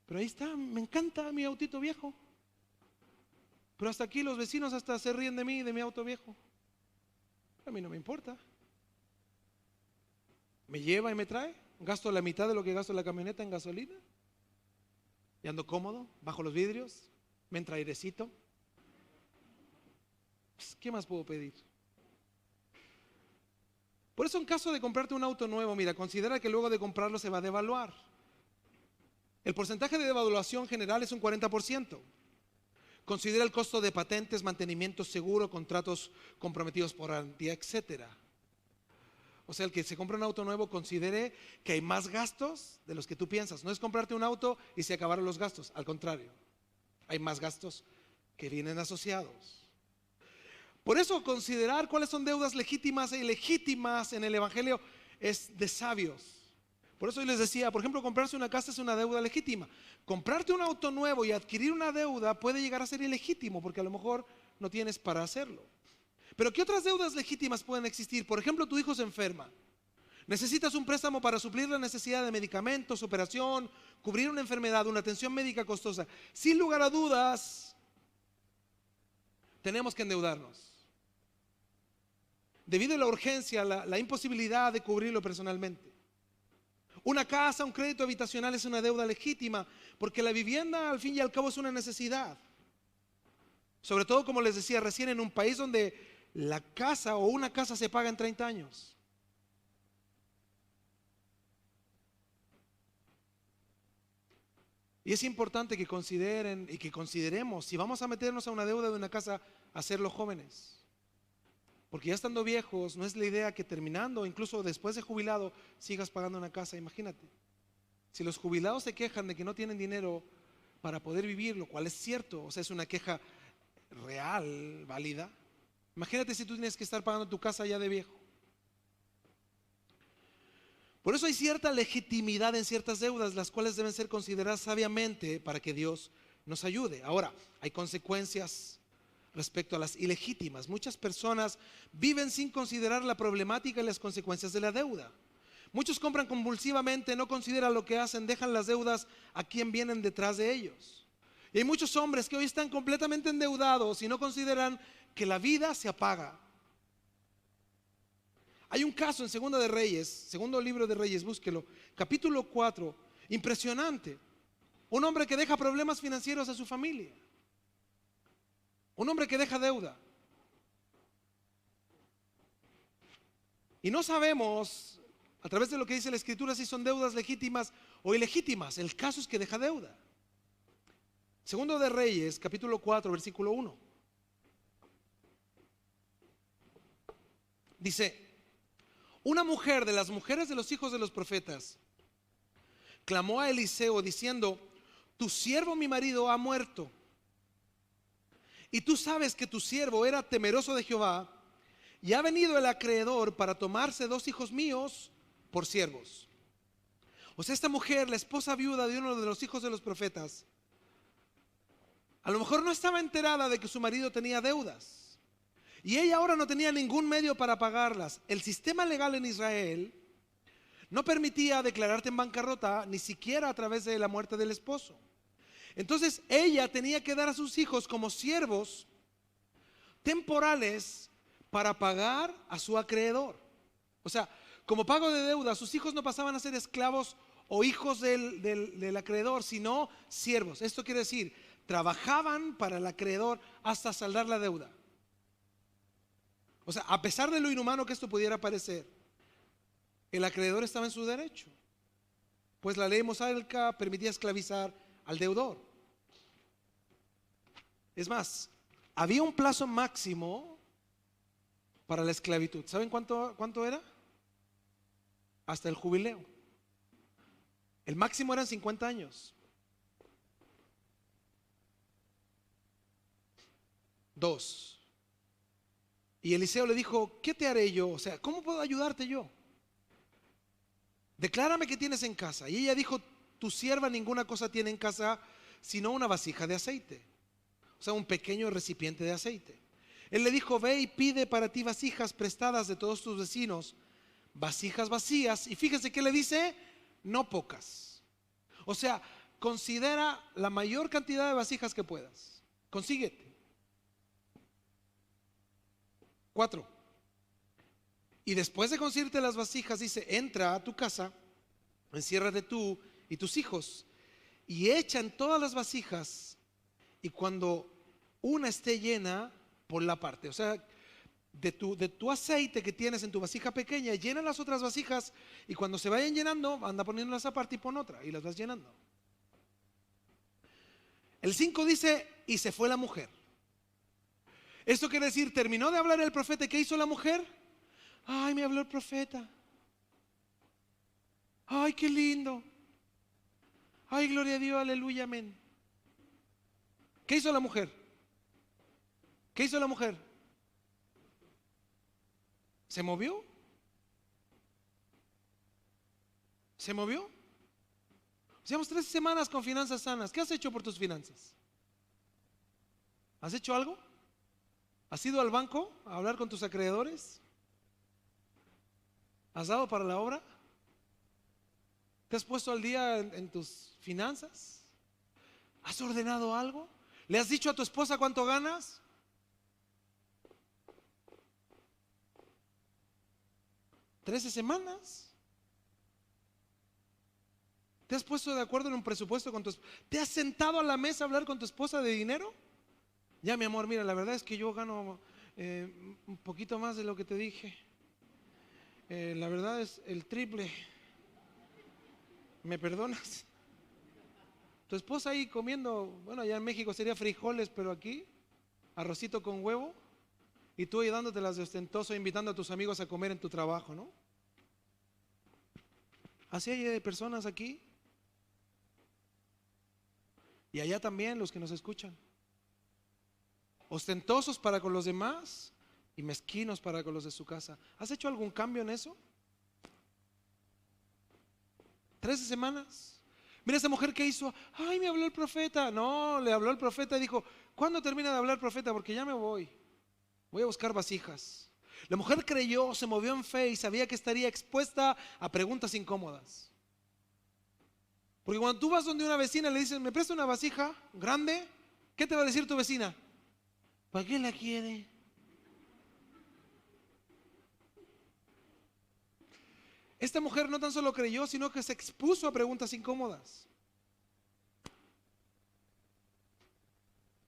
Pero ahí está, me encanta mi autito viejo. Pero hasta aquí los vecinos hasta se ríen de mí, de mi auto viejo. A mí no me importa. Me lleva y me trae. Gasto la mitad de lo que gasto en la camioneta en gasolina. Y ando cómodo, bajo los vidrios. Me entra airecito. Pues, ¿qué más puedo pedir? Por eso en caso de comprarte un auto nuevo, mira, considera que luego de comprarlo se va a devaluar. El porcentaje de devaluación general es un 40%. Considera el costo de patentes, mantenimiento seguro, contratos comprometidos por garantía, etcétera. O sea, el que se compra un auto nuevo considere que hay más gastos de los que tú piensas. No es comprarte un auto y se acabaron los gastos, al contrario, hay más gastos que vienen asociados. Por eso considerar cuáles son deudas legítimas e ilegítimas en el Evangelio es de sabios. Por eso yo les decía, por ejemplo, comprarse una casa es una deuda legítima. Comprarte un auto nuevo y adquirir una deuda puede llegar a ser ilegítimo porque a lo mejor no tienes para hacerlo. Pero ¿qué otras deudas legítimas pueden existir? Por ejemplo, tu hijo se enferma. Necesitas un préstamo para suplir la necesidad de medicamentos, operación, cubrir una enfermedad, una atención médica costosa. Sin lugar a dudas, tenemos que endeudarnos. Debido a la urgencia, la imposibilidad de cubrirlo personalmente. Una casa, un crédito habitacional es una deuda legítima porque la vivienda al fin y al cabo es una necesidad. Sobre todo, como les decía recién, en un país donde la casa o una casa se paga en 30 años. Y es importante que consideren y que consideremos si vamos a meternos a una deuda de una casa, hacerlo jóvenes. Porque ya estando viejos, no es la idea que terminando, incluso después de jubilado, sigas pagando una casa. Imagínate, si los jubilados se quejan de que no tienen dinero para poder vivir, lo cual es cierto, o sea, es una queja real, válida. Imagínate si tú tienes que estar pagando tu casa ya de viejo. Por eso hay cierta legitimidad en ciertas deudas, las cuales deben ser consideradas sabiamente para que Dios nos ayude. Ahora, hay consecuencias respecto a las ilegítimas. Muchas personas viven sin considerar la problemática y las consecuencias de la deuda. Muchos compran compulsivamente, no consideran lo que hacen, dejan las deudas a quien vienen detrás de ellos. Y hay muchos hombres que hoy están completamente endeudados y no consideran que la vida se apaga. Hay un caso en Segunda de Reyes, segundo libro de Reyes, búsquelo, capítulo 4, impresionante. Un hombre que deja problemas financieros a su familia. Un hombre que deja deuda. Y no sabemos, a través de lo que dice la Escritura, si son deudas legítimas o ilegítimas. El caso es que deja deuda. Segundo de Reyes, capítulo 4, versículo 1. Dice, una mujer de las mujeres de los hijos de los profetas clamó a Eliseo diciendo, tu siervo mi marido ha muerto. Y tú sabes que tu siervo era temeroso de Jehová y ha venido el acreedor para tomarse 2 hijos míos por siervos. O sea, esta mujer, la esposa viuda de uno de los hijos de los profetas, a lo mejor no estaba enterada de que su marido tenía deudas. Y ella ahora no tenía ningún medio para pagarlas. El sistema legal en Israel no permitía declararte en bancarrota ni siquiera a través de la muerte del esposo. Entonces ella tenía que dar a sus hijos como siervos temporales para pagar a su acreedor. O sea, como pago de deuda, sus hijos no pasaban a ser esclavos o hijos del acreedor, sino siervos. Esto quiere decir, trabajaban para el acreedor hasta saldar la deuda. O sea, a pesar de lo inhumano que esto pudiera parecer, el acreedor estaba en su derecho, pues la ley mosaica permitía esclavizar al deudor. Es más, había un plazo máximo para la esclavitud. ¿Saben cuánto era? Hasta el jubileo. El máximo eran 50 años. 2. Y Eliseo le dijo, ¿qué te haré yo? O sea, ¿cómo puedo ayudarte yo? Declárame qué tienes en casa. Y ella dijo, tu sierva ninguna cosa tiene en casa sino una vasija de aceite. O sea, un pequeño recipiente de aceite. Él le dijo, ve y pide para ti vasijas prestadas de todos tus vecinos, vasijas vacías. Y fíjese que le dice, no pocas. O sea, considera la mayor cantidad de vasijas que puedas. Consíguete. 4. Y después de conseguirte las vasijas, dice, entra a tu casa, enciérrate tú y tus hijos, y echa en todas las vasijas, y cuando una esté llena, por la parte, o sea, de tu aceite que tienes en tu vasija pequeña, llena las otras vasijas, y cuando se vayan llenando, anda poniéndolas aparte y pon otra, y las vas llenando. El 5 dice, y se fue la mujer. Esto quiere decir, terminó de hablar el profeta, ¿qué hizo la mujer? Ay, me habló el profeta. Ay, qué lindo. Ay, gloria a Dios, aleluya, amén. ¿Qué hizo la mujer? ¿Qué hizo la mujer? ¿Se movió? ¿Se movió? Llevamos 3 semanas con finanzas sanas. ¿Qué has hecho por tus finanzas? ¿Has hecho algo? ¿Has ido al banco a hablar con tus acreedores? ¿Has dado para la obra? ¿Te has puesto al día en tus finanzas? ¿Has ordenado algo? ¿Le has dicho a tu esposa cuánto ganas? ¿13 semanas? ¿Te has puesto de acuerdo en un presupuesto con tu esposa? ¿Te has sentado a la mesa a hablar con tu esposa de dinero? Ya, mi amor, mira, la verdad es que yo gano un poquito más de lo que te dije. La verdad es el triple. ¿Me perdonas? Tu esposa ahí comiendo, bueno, allá en México sería frijoles, pero aquí arrocito con huevo, y tú ahí dándotelas de ostentoso, invitando a tus amigos a comer en tu trabajo, ¿no? Así hay personas aquí y allá también, los que nos escuchan, ostentosos para con los demás y mezquinos para con los de su casa. ¿Has hecho algún cambio en eso? 13 semanas. Mira esa mujer que hizo, ay, me habló el profeta. No, le habló el profeta y dijo, ¿cuándo termina de hablar el profeta? Porque ya me voy a buscar vasijas. La mujer creyó, se movió en fe y sabía que estaría expuesta a preguntas incómodas. Porque cuando tú vas donde una vecina le dices, ¿me presta una vasija grande? ¿Qué te va a decir tu vecina? ¿Para qué la quiere? Esta mujer no tan solo creyó, sino que se expuso a preguntas incómodas.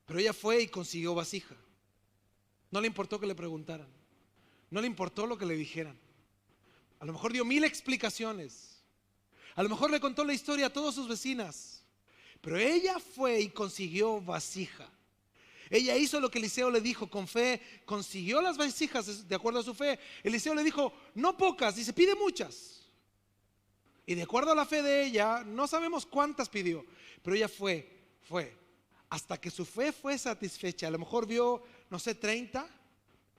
Pero ella fue y consiguió vasija. No le importó que le preguntaran. No le importó lo que le dijeran. A lo mejor dio 1000 explicaciones. A lo mejor le contó la historia a todas sus vecinas. Pero ella fue y consiguió vasija. Ella hizo lo que Eliseo le dijo con fe, consiguió las vasijas de acuerdo a su fe. Eliseo le dijo, no pocas, dice, pide muchas. Y de acuerdo a la fe de ella, no sabemos cuántas pidió, pero ella fue, hasta que su fe fue satisfecha. A lo mejor vio, no sé, 30,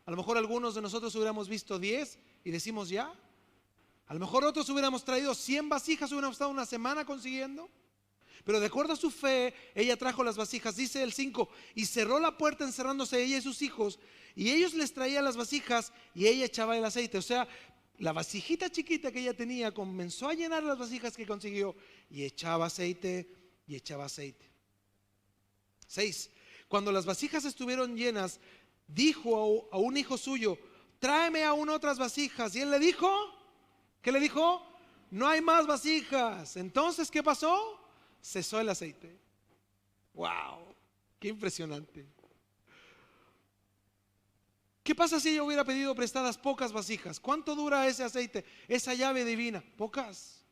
a lo mejor algunos de nosotros hubiéramos visto 10 y decimos ya. A lo mejor otros hubiéramos traído 100 vasijas, hubiéramos estado una semana consiguiendo. Pero de acuerdo a su fe, ella trajo las vasijas. Dice el 5, y cerró la puerta encerrándose ella y sus hijos, y ellos les traían las vasijas y ella echaba el aceite. O sea, la vasijita chiquita que ella tenía comenzó a llenar las vasijas que consiguió y echaba aceite y echaba aceite. 6. Cuando las vasijas estuvieron llenas, dijo a un hijo suyo: tráeme aún otras vasijas. Y él le dijo, ¿qué le dijo? No hay más vasijas. Entonces, ¿qué pasó? Cesó el aceite. Wow, qué impresionante. ¿Qué pasa si ella hubiera pedido prestadas pocas vasijas? ¿Cuánto dura ese aceite, esa llave divina? Pocas.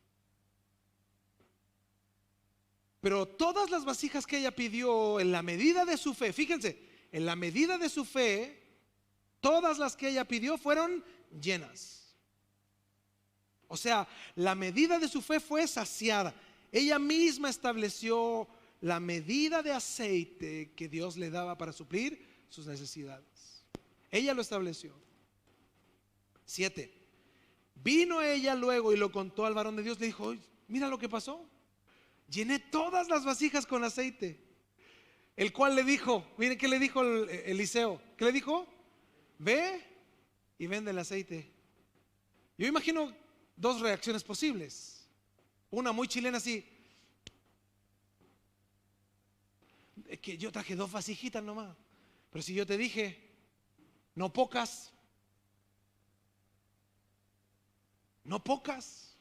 Pero todas las vasijas que ella pidió, en la medida de su fe, fíjense, en la medida de su fe, todas las que ella pidió fueron llenas. O sea, la medida de su fe fue saciada. Ella misma estableció la medida de aceite que Dios le daba para suplir sus necesidades. Ella lo estableció. 7. Vino ella luego y lo contó al varón de Dios. Le dijo: mira lo que pasó. Llené todas las vasijas con aceite. El cual le dijo, miren qué le dijo Eliseo. ¿Qué le dijo? Ve y vende el aceite. Yo imagino dos reacciones posibles. Una muy chilena así: es que yo traje 2 vasijitas nomás, pero si yo te dije no pocas, no pocas.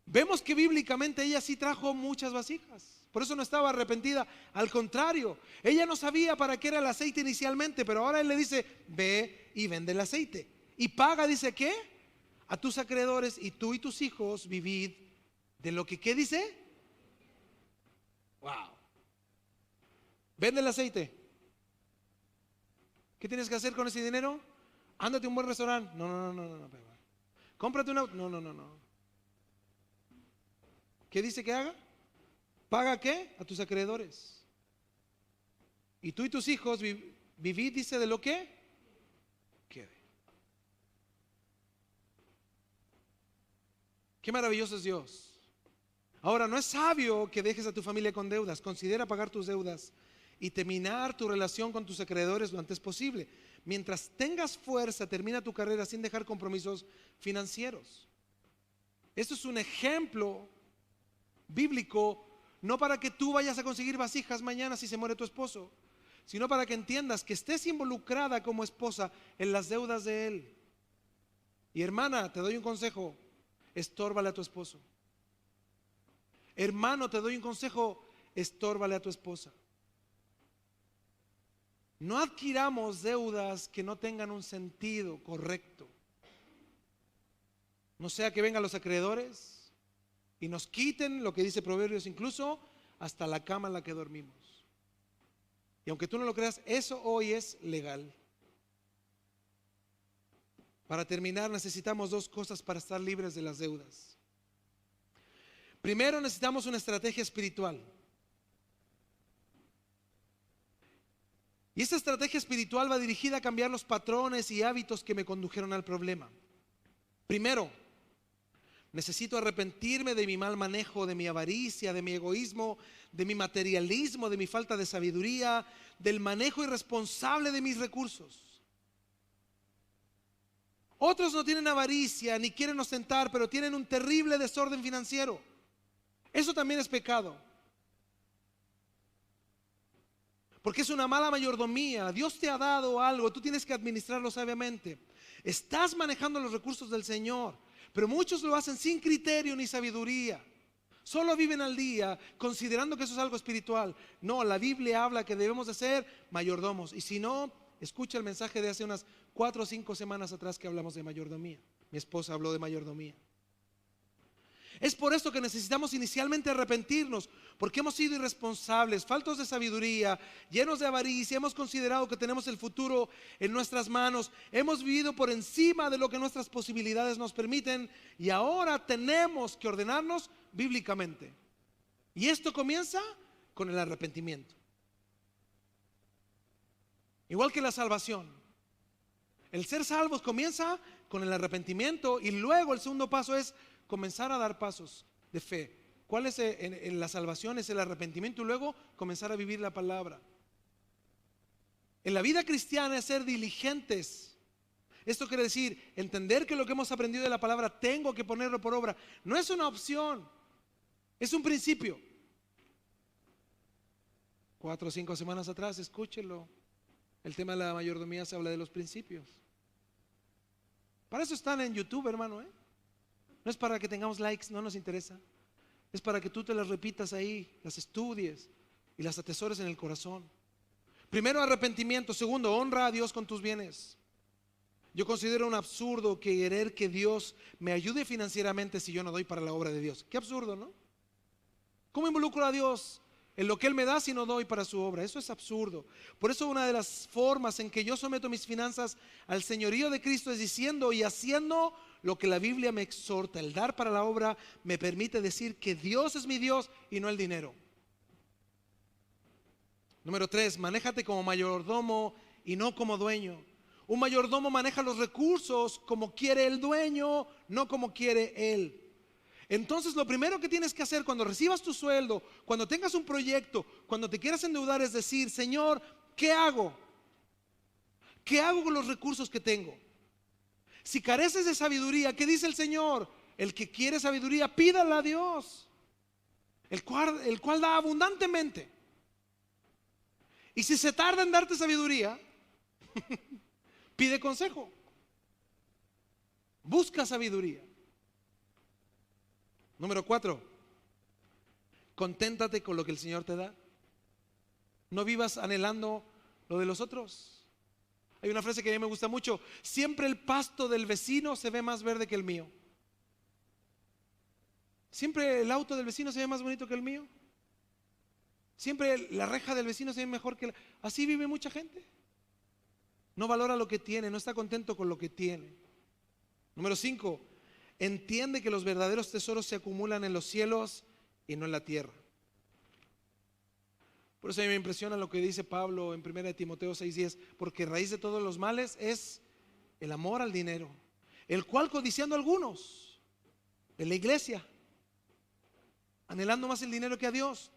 Vemos que bíblicamente ella sí trajo muchas vasijas, por eso no estaba arrepentida. Al contrario, ella no sabía para qué era el aceite inicialmente, pero ahora él le dice: ve y vende el aceite y paga, dice, ¿qué? A tus acreedores, y tú y tus hijos vivid de lo que, ¿qué dice? Wow. Vende el aceite. ¿Qué tienes que hacer con ese dinero? Ándate a un buen restaurante. No. Cómprate una. No. ¿Qué dice que haga? ¿Paga qué? A tus acreedores. Y tú y tus hijos vivid, dice, de lo que quede. Qué maravilloso es Dios. Ahora, no es sabio que dejes a tu familia con deudas. Considera pagar tus deudas y terminar tu relación con tus acreedores lo antes posible. Mientras tengas fuerza, termina tu carrera sin dejar compromisos financieros. Esto es un ejemplo bíblico, no para que tú vayas a conseguir vasijas mañana si se muere tu esposo, sino para que entiendas que estés involucrada como esposa en las deudas de él. Y hermana, te doy un consejo: estórbale a tu esposo. Hermano, te doy un consejo: estórbale a tu esposa. No adquiramos deudas que no tengan un sentido correcto. No sea que vengan los acreedores y nos quiten lo que dice Proverbios, incluso hasta la cama en la que dormimos. Y aunque tú no lo creas, eso hoy es legal. Para terminar, necesitamos 2 cosas para estar libres de las deudas. Primero, necesitamos una estrategia espiritual. Y esta estrategia espiritual va dirigida a cambiar los patrones y hábitos que me condujeron al problema. Primero, necesito arrepentirme de mi mal manejo, de mi avaricia, de mi egoísmo, de mi materialismo, de mi falta de sabiduría, del manejo irresponsable de mis recursos. Otros no tienen avaricia ni quieren ostentar, pero tienen un terrible desorden financiero. Eso también es pecado, porque es una mala mayordomía. Dios te ha dado algo, tú tienes que administrarlo sabiamente. Estás manejando los recursos del Señor, pero muchos lo hacen sin criterio ni sabiduría. Solo viven al día considerando que eso es algo espiritual. No, la Biblia habla que debemos de ser mayordomos. Y si no, escucha el mensaje de hace unas 4 o 5 semanas atrás que hablamos de mayordomía. Mi esposa habló de mayordomía. Es por esto que necesitamos inicialmente arrepentirnos, porque hemos sido irresponsables, faltos de sabiduría, llenos de avaricia. Hemos considerado que tenemos el futuro en nuestras manos, hemos vivido por encima de lo que nuestras posibilidades nos permiten, y ahora tenemos que ordenarnos bíblicamente. Y esto comienza con el arrepentimiento. Igual que la salvación, el ser salvos comienza con el arrepentimiento, y luego el segundo paso es comenzar a dar pasos de fe. ¿Cuál es en la salvación? Es el arrepentimiento y luego comenzar a vivir la palabra. En la vida cristiana es ser diligentes. Esto quiere decir entender que lo que hemos aprendido de la palabra tengo que ponerlo por obra. No es una opción, es un principio. 4 o 5 semanas atrás, escúchelo. El tema de la mayordomía se habla de los principios. Para eso están en YouTube, hermano, No es para que tengamos likes, no nos interesa. Es para que tú te las repitas ahí, las estudies y las atesores en el corazón. Primero, arrepentimiento. Segundo, honra a Dios con tus bienes. Yo considero un absurdo querer que Dios me ayude financieramente si yo no doy para la obra de Dios. Qué absurdo, ¿no? ¿Cómo involucro a Dios en lo que Él me da si no doy para su obra? Eso es absurdo. Por eso una de las formas en que yo someto mis finanzas al señorío de Cristo es diciendo y haciendo lo que la Biblia me exhorta. El dar para la obra me permite decir que Dios es mi Dios y no el dinero. Número 3, manéjate como mayordomo y no como dueño. Un mayordomo maneja los recursos como quiere el dueño, no como quiere él. Entonces lo primero que tienes que hacer cuando recibas tu sueldo, cuando tengas un proyecto, cuando te quieras endeudar es decir: Señor, ¿qué hago? ¿Qué hago con los recursos que tengo? Si careces de sabiduría, ¿qué dice el Señor? El que quiere sabiduría, pídala a Dios, el cual da abundantemente. Y si se tarda en darte sabiduría, pide consejo. Busca sabiduría. Número 4, conténtate con lo que el Señor te da. No vivas anhelando lo de los otros. Hay una frase que a mí me gusta mucho: siempre el pasto del vecino se ve más verde que el mío. Siempre el auto del vecino se ve más bonito que el mío. Siempre la reja del vecino se ve mejor que Así vive mucha gente. No valora lo que tiene, no está contento con lo que tiene. Número 5, entiende que los verdaderos tesoros se acumulan en los cielos y no en la tierra. Por eso a mí me impresiona lo que dice Pablo en 1 Timoteo 6:10, porque raíz de todos los males es el amor al dinero, el cual codiciando algunos de la iglesia, anhelando más el dinero que a Dios,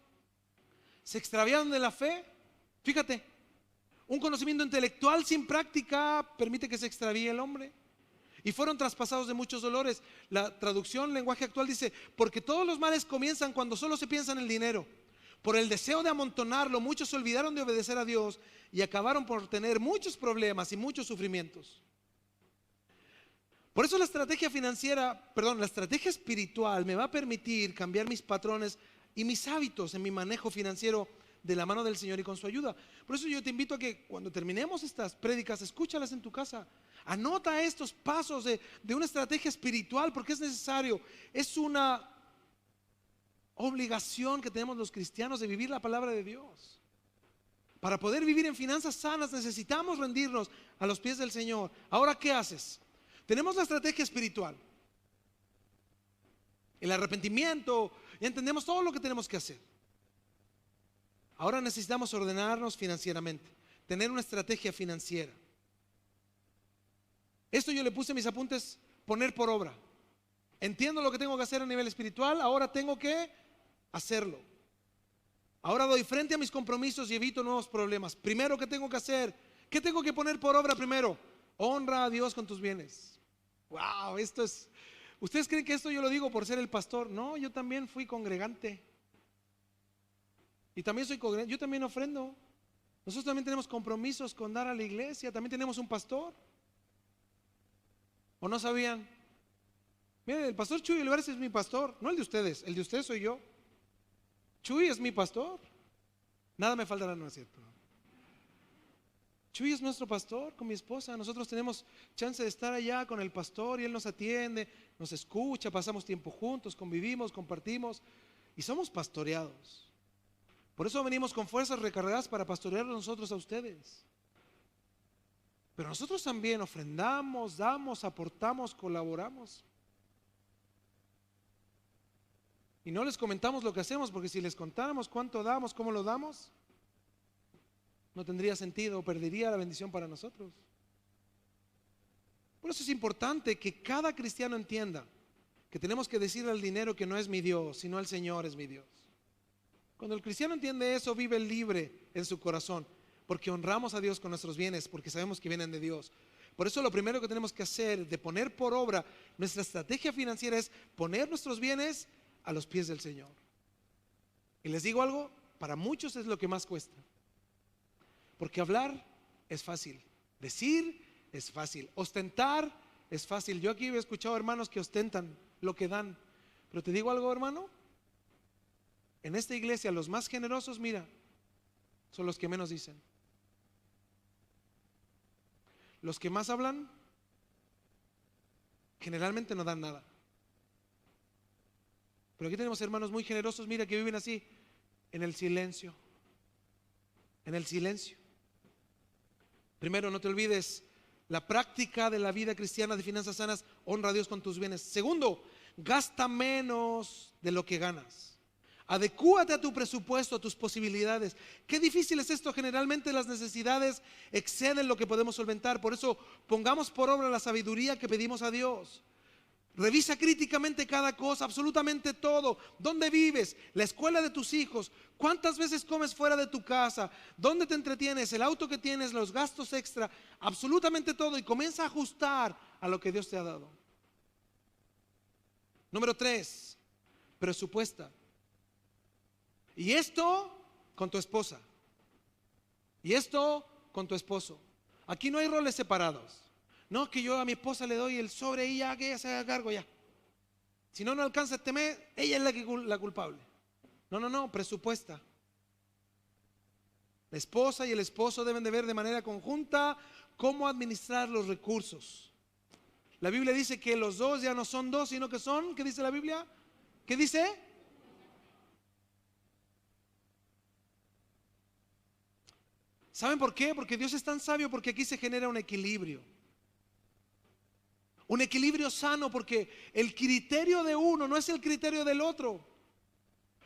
se extraviaron de la fe. Fíjate, un conocimiento intelectual sin práctica permite que se extravíe el hombre. Y fueron traspasados de muchos dolores. La traducción, lenguaje actual dice: porque todos los males comienzan cuando solo se piensa en el dinero. Por el deseo de amontonarlo, muchos se olvidaron de obedecer a Dios y acabaron por tener muchos problemas y muchos sufrimientos. Por eso la estrategia la estrategia espiritual me va a permitir cambiar mis patrones y mis hábitos en mi manejo financiero de la mano del Señor y con su ayuda. Por eso yo te invito a que cuando terminemos estas prédicas, escúchalas en tu casa. Anota estos pasos de una estrategia espiritual, porque es necesario. Es una obligación que tenemos los cristianos de vivir la palabra de Dios. Para poder vivir en finanzas sanas necesitamos rendirnos a los pies del Señor. Ahora, ¿qué haces? Tenemos la estrategia espiritual, el arrepentimiento, ya entendemos todo lo que tenemos que hacer. Ahora necesitamos ordenarnos financieramente, tener una estrategia financiera. Esto yo le puse en mis apuntes: poner por obra. Entiendo lo que tengo que hacer a nivel espiritual, ahora tengo que hacerlo. Ahora doy frente a mis compromisos y evito nuevos problemas. Primero, ¿qué tengo que hacer? ¿Qué tengo que poner por obra primero? Honra a Dios con tus bienes. Wow, esto es... ¿Ustedes creen que esto yo lo digo por ser el pastor? No, yo también fui congregante. Y también soy congregante, yo también ofrendo. Nosotros también tenemos compromisos con dar a la iglesia. También tenemos un pastor. ¿O no sabían? Miren, el pastor Chuy Olivares es mi pastor, no el de ustedes, el de ustedes soy yo. Chuy es mi pastor. Nada me faltará, no es cierto. Chuy es nuestro pastor con mi esposa. Nosotros tenemos chance de estar allá con el pastor y él nos atiende, nos escucha, pasamos tiempo juntos, convivimos, compartimos y somos pastoreados. Por eso venimos con fuerzas recargadas para pastorearlos nosotros a ustedes. Pero nosotros también ofrendamos, damos, aportamos, colaboramos. Y no les comentamos lo que hacemos, porque si les contáramos cuánto damos, cómo lo damos, no tendría sentido, perdería la bendición para nosotros. Por eso es importante que cada cristiano entienda que tenemos que decirle al dinero que no es mi Dios, sino el Señor es mi Dios. Cuando el cristiano entiende eso, vive libre en su corazón, porque honramos a Dios con nuestros bienes, porque sabemos que vienen de Dios. Por eso lo primero que tenemos que hacer, de poner por obra nuestra estrategia financiera, es poner nuestros bienes a los pies del Señor. Y les digo algo, para muchos es lo que más cuesta. Porque hablar es fácil, decir es fácil, ostentar es fácil. Yo aquí he escuchado hermanos que ostentan lo que dan. Pero te digo algo, hermano, en esta iglesia los más generosos, mira, son los que menos dicen. Los que más hablan generalmente no dan nada. Pero aquí tenemos hermanos muy generosos, mira, que viven así, en el silencio. En el silencio. Primero, no te olvides, la práctica de la vida cristiana de finanzas sanas honra a Dios con tus bienes. Segundo, gasta menos de lo que ganas. Adecúate a tu presupuesto, a tus posibilidades. Qué difícil es esto. Generalmente las necesidades exceden lo que podemos solventar. Por eso pongamos por obra la sabiduría que pedimos a Dios. Revisa críticamente cada cosa, absolutamente todo. ¿Dónde vives? La escuela de tus hijos. ¿Cuántas veces comes fuera de tu casa? ¿Dónde te entretienes? El auto que tienes, los gastos extra, absolutamente todo. Y comienza a ajustar a lo que Dios te ha dado. Número 3, presupuesta. Y esto con tu esposa. Y esto con tu esposo. Aquí no hay roles separados. No, que yo a mi esposa le doy el sobre y ya que ella se haga cargo ya. Si no alcanza este mes, ella es la culpable. No, presupuesta. La esposa y el esposo deben de ver de manera conjunta cómo administrar los recursos. La Biblia dice que los dos ya no son dos, sino que son, ¿qué dice la Biblia? ¿Qué dice? ¿Saben por qué? Porque Dios es tan sabio, porque aquí se genera un equilibrio. Un equilibrio sano, porque el criterio de uno no es el criterio del otro.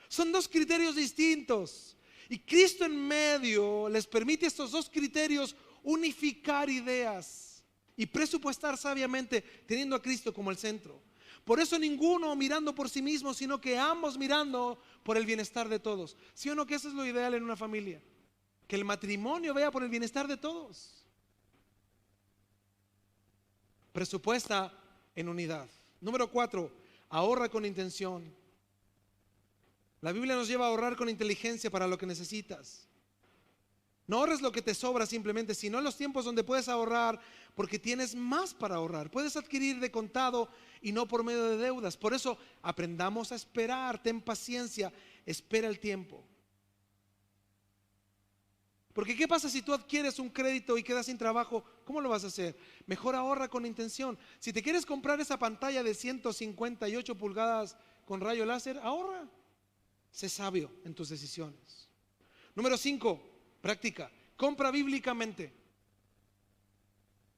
Son dos criterios distintos. Y Cristo en medio les permite estos dos criterios unificar ideas y presupuestar sabiamente, teniendo a Cristo como el centro. Por eso ninguno mirando por sí mismo, sino que ambos mirando por el bienestar de todos. ¿Sí o no que eso es lo ideal en una familia? Que el matrimonio vea por el bienestar de todos. Presupuesta en unidad. Número 4, ahorra con intención. La Biblia nos lleva a ahorrar con inteligencia para lo que necesitas. No ahorres lo que te sobra simplemente, sino en los tiempos donde puedes ahorrar, porque tienes más para ahorrar. Puedes adquirir de contado y no por medio de deudas. Por eso aprendamos a esperar, ten paciencia, espera el tiempo. Porque ¿qué pasa si tú adquieres un crédito y quedas sin trabajo? ¿Cómo lo vas a hacer? Mejor ahorra con intención. Si te quieres comprar esa pantalla de 158 pulgadas con rayo láser, ahorra. Sé sabio en tus decisiones. Número 5, práctica. Compra bíblicamente.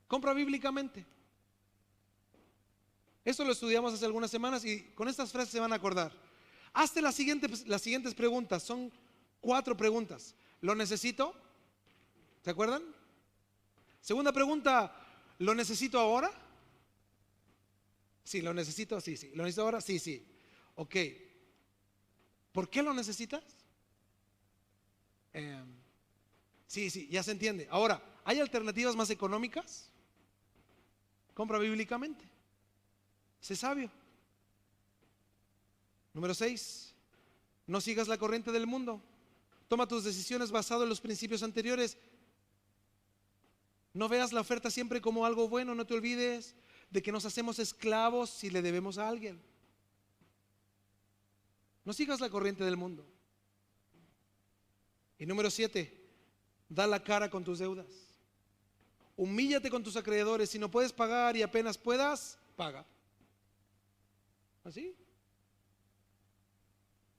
Compra bíblicamente. Esto lo estudiamos hace algunas semanas y con estas frases se van a acordar. Hazte las siguientes preguntas. Son 4 preguntas. ¿Lo necesito? ¿Se acuerdan? Segunda pregunta, ¿lo necesito ahora? Sí, lo necesito, sí. ¿Lo necesito ahora? Sí. Ok. ¿Por qué lo necesitas? Sí, ya se entiende. Ahora, ¿hay alternativas más económicas? Compra bíblicamente. Sé sabio. Número 6, no sigas la corriente del mundo. Toma tus decisiones basado en los principios anteriores. No veas la oferta siempre como algo bueno. No te olvides de que nos hacemos esclavos si le debemos a alguien. No sigas la corriente del mundo. Y número 7, da la cara con tus deudas. Humíllate con tus acreedores. Si no puedes pagar y apenas puedas, paga. ¿Así?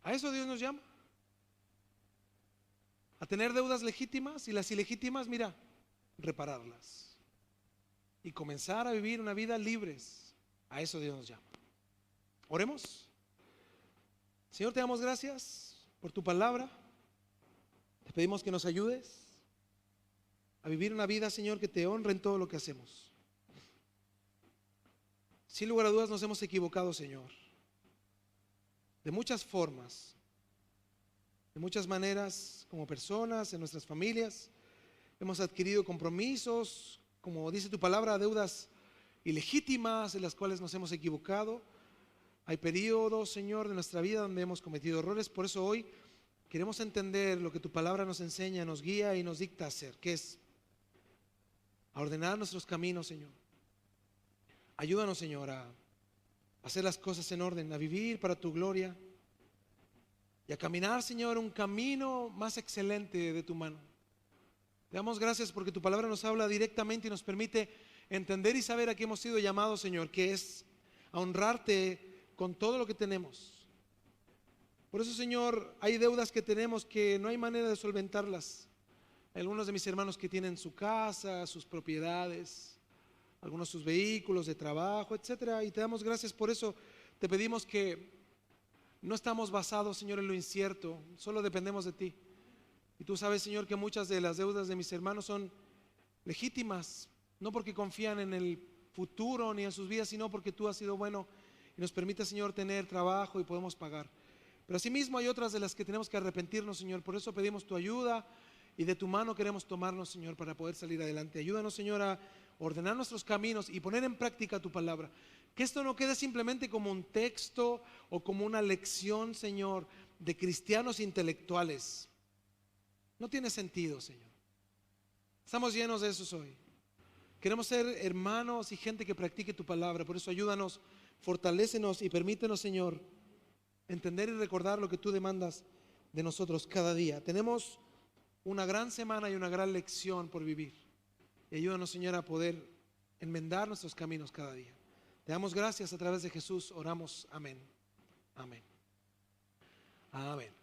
A eso Dios nos llama. A tener deudas legítimas y las ilegítimas, mira, repararlas. Y comenzar a vivir una vida libres. A eso Dios nos llama. Oremos. Señor, te damos gracias por tu palabra. Te pedimos que nos ayudes a vivir una vida, Señor, que te honre en todo lo que hacemos. Sin lugar a dudas nos hemos equivocado, Señor, de muchas formas, de muchas maneras, como personas, en nuestras familias. Hemos adquirido compromisos, como dice tu palabra, deudas ilegítimas en las cuales nos hemos equivocado. Hay periodos, Señor, de nuestra vida donde hemos cometido errores. Por eso hoy queremos entender lo que tu palabra nos enseña, nos guía y nos dicta hacer, que es a ordenar nuestros caminos, Señor. Ayúdanos, Señor, a hacer las cosas en orden, a vivir para tu gloria y a caminar, Señor, un camino más excelente de tu mano. Te damos gracias porque tu palabra nos habla directamente y nos permite entender y saber a qué hemos sido llamados, Señor, que es a honrarte con todo lo que tenemos. Por eso, Señor, hay deudas que tenemos que no hay manera de solventarlas. Hay algunos de mis hermanos que tienen su casa, sus propiedades, algunos sus vehículos de trabajo, etcétera, y te damos gracias por eso. Te pedimos que no estamos basados, Señor, en lo incierto, solo dependemos de ti. Y tú sabes, Señor, que muchas de las deudas de mis hermanos son legítimas, no porque confían en el futuro ni en sus vidas, sino porque tú has sido bueno y nos permite, Señor, tener trabajo y podemos pagar. Pero asimismo hay otras de las que tenemos que arrepentirnos, Señor. Por eso pedimos tu ayuda y de tu mano queremos tomarnos, Señor, para poder salir adelante. Ayúdanos, Señor, a ordenar nuestros caminos y poner en práctica tu palabra. Que esto no quede simplemente como un texto o como una lección, Señor, de cristianos intelectuales. No tiene sentido, Señor. Estamos llenos de eso hoy. Queremos ser hermanos y gente que practique tu palabra. Por eso ayúdanos, fortalécenos y permítenos, Señor, entender y recordar lo que tú demandas de nosotros cada día. Tenemos una gran semana y una gran lección por vivir. Y ayúdanos, Señor, a poder enmendar nuestros caminos cada día. Te damos gracias a través de Jesús. Oramos. Amén. Amén. Amén.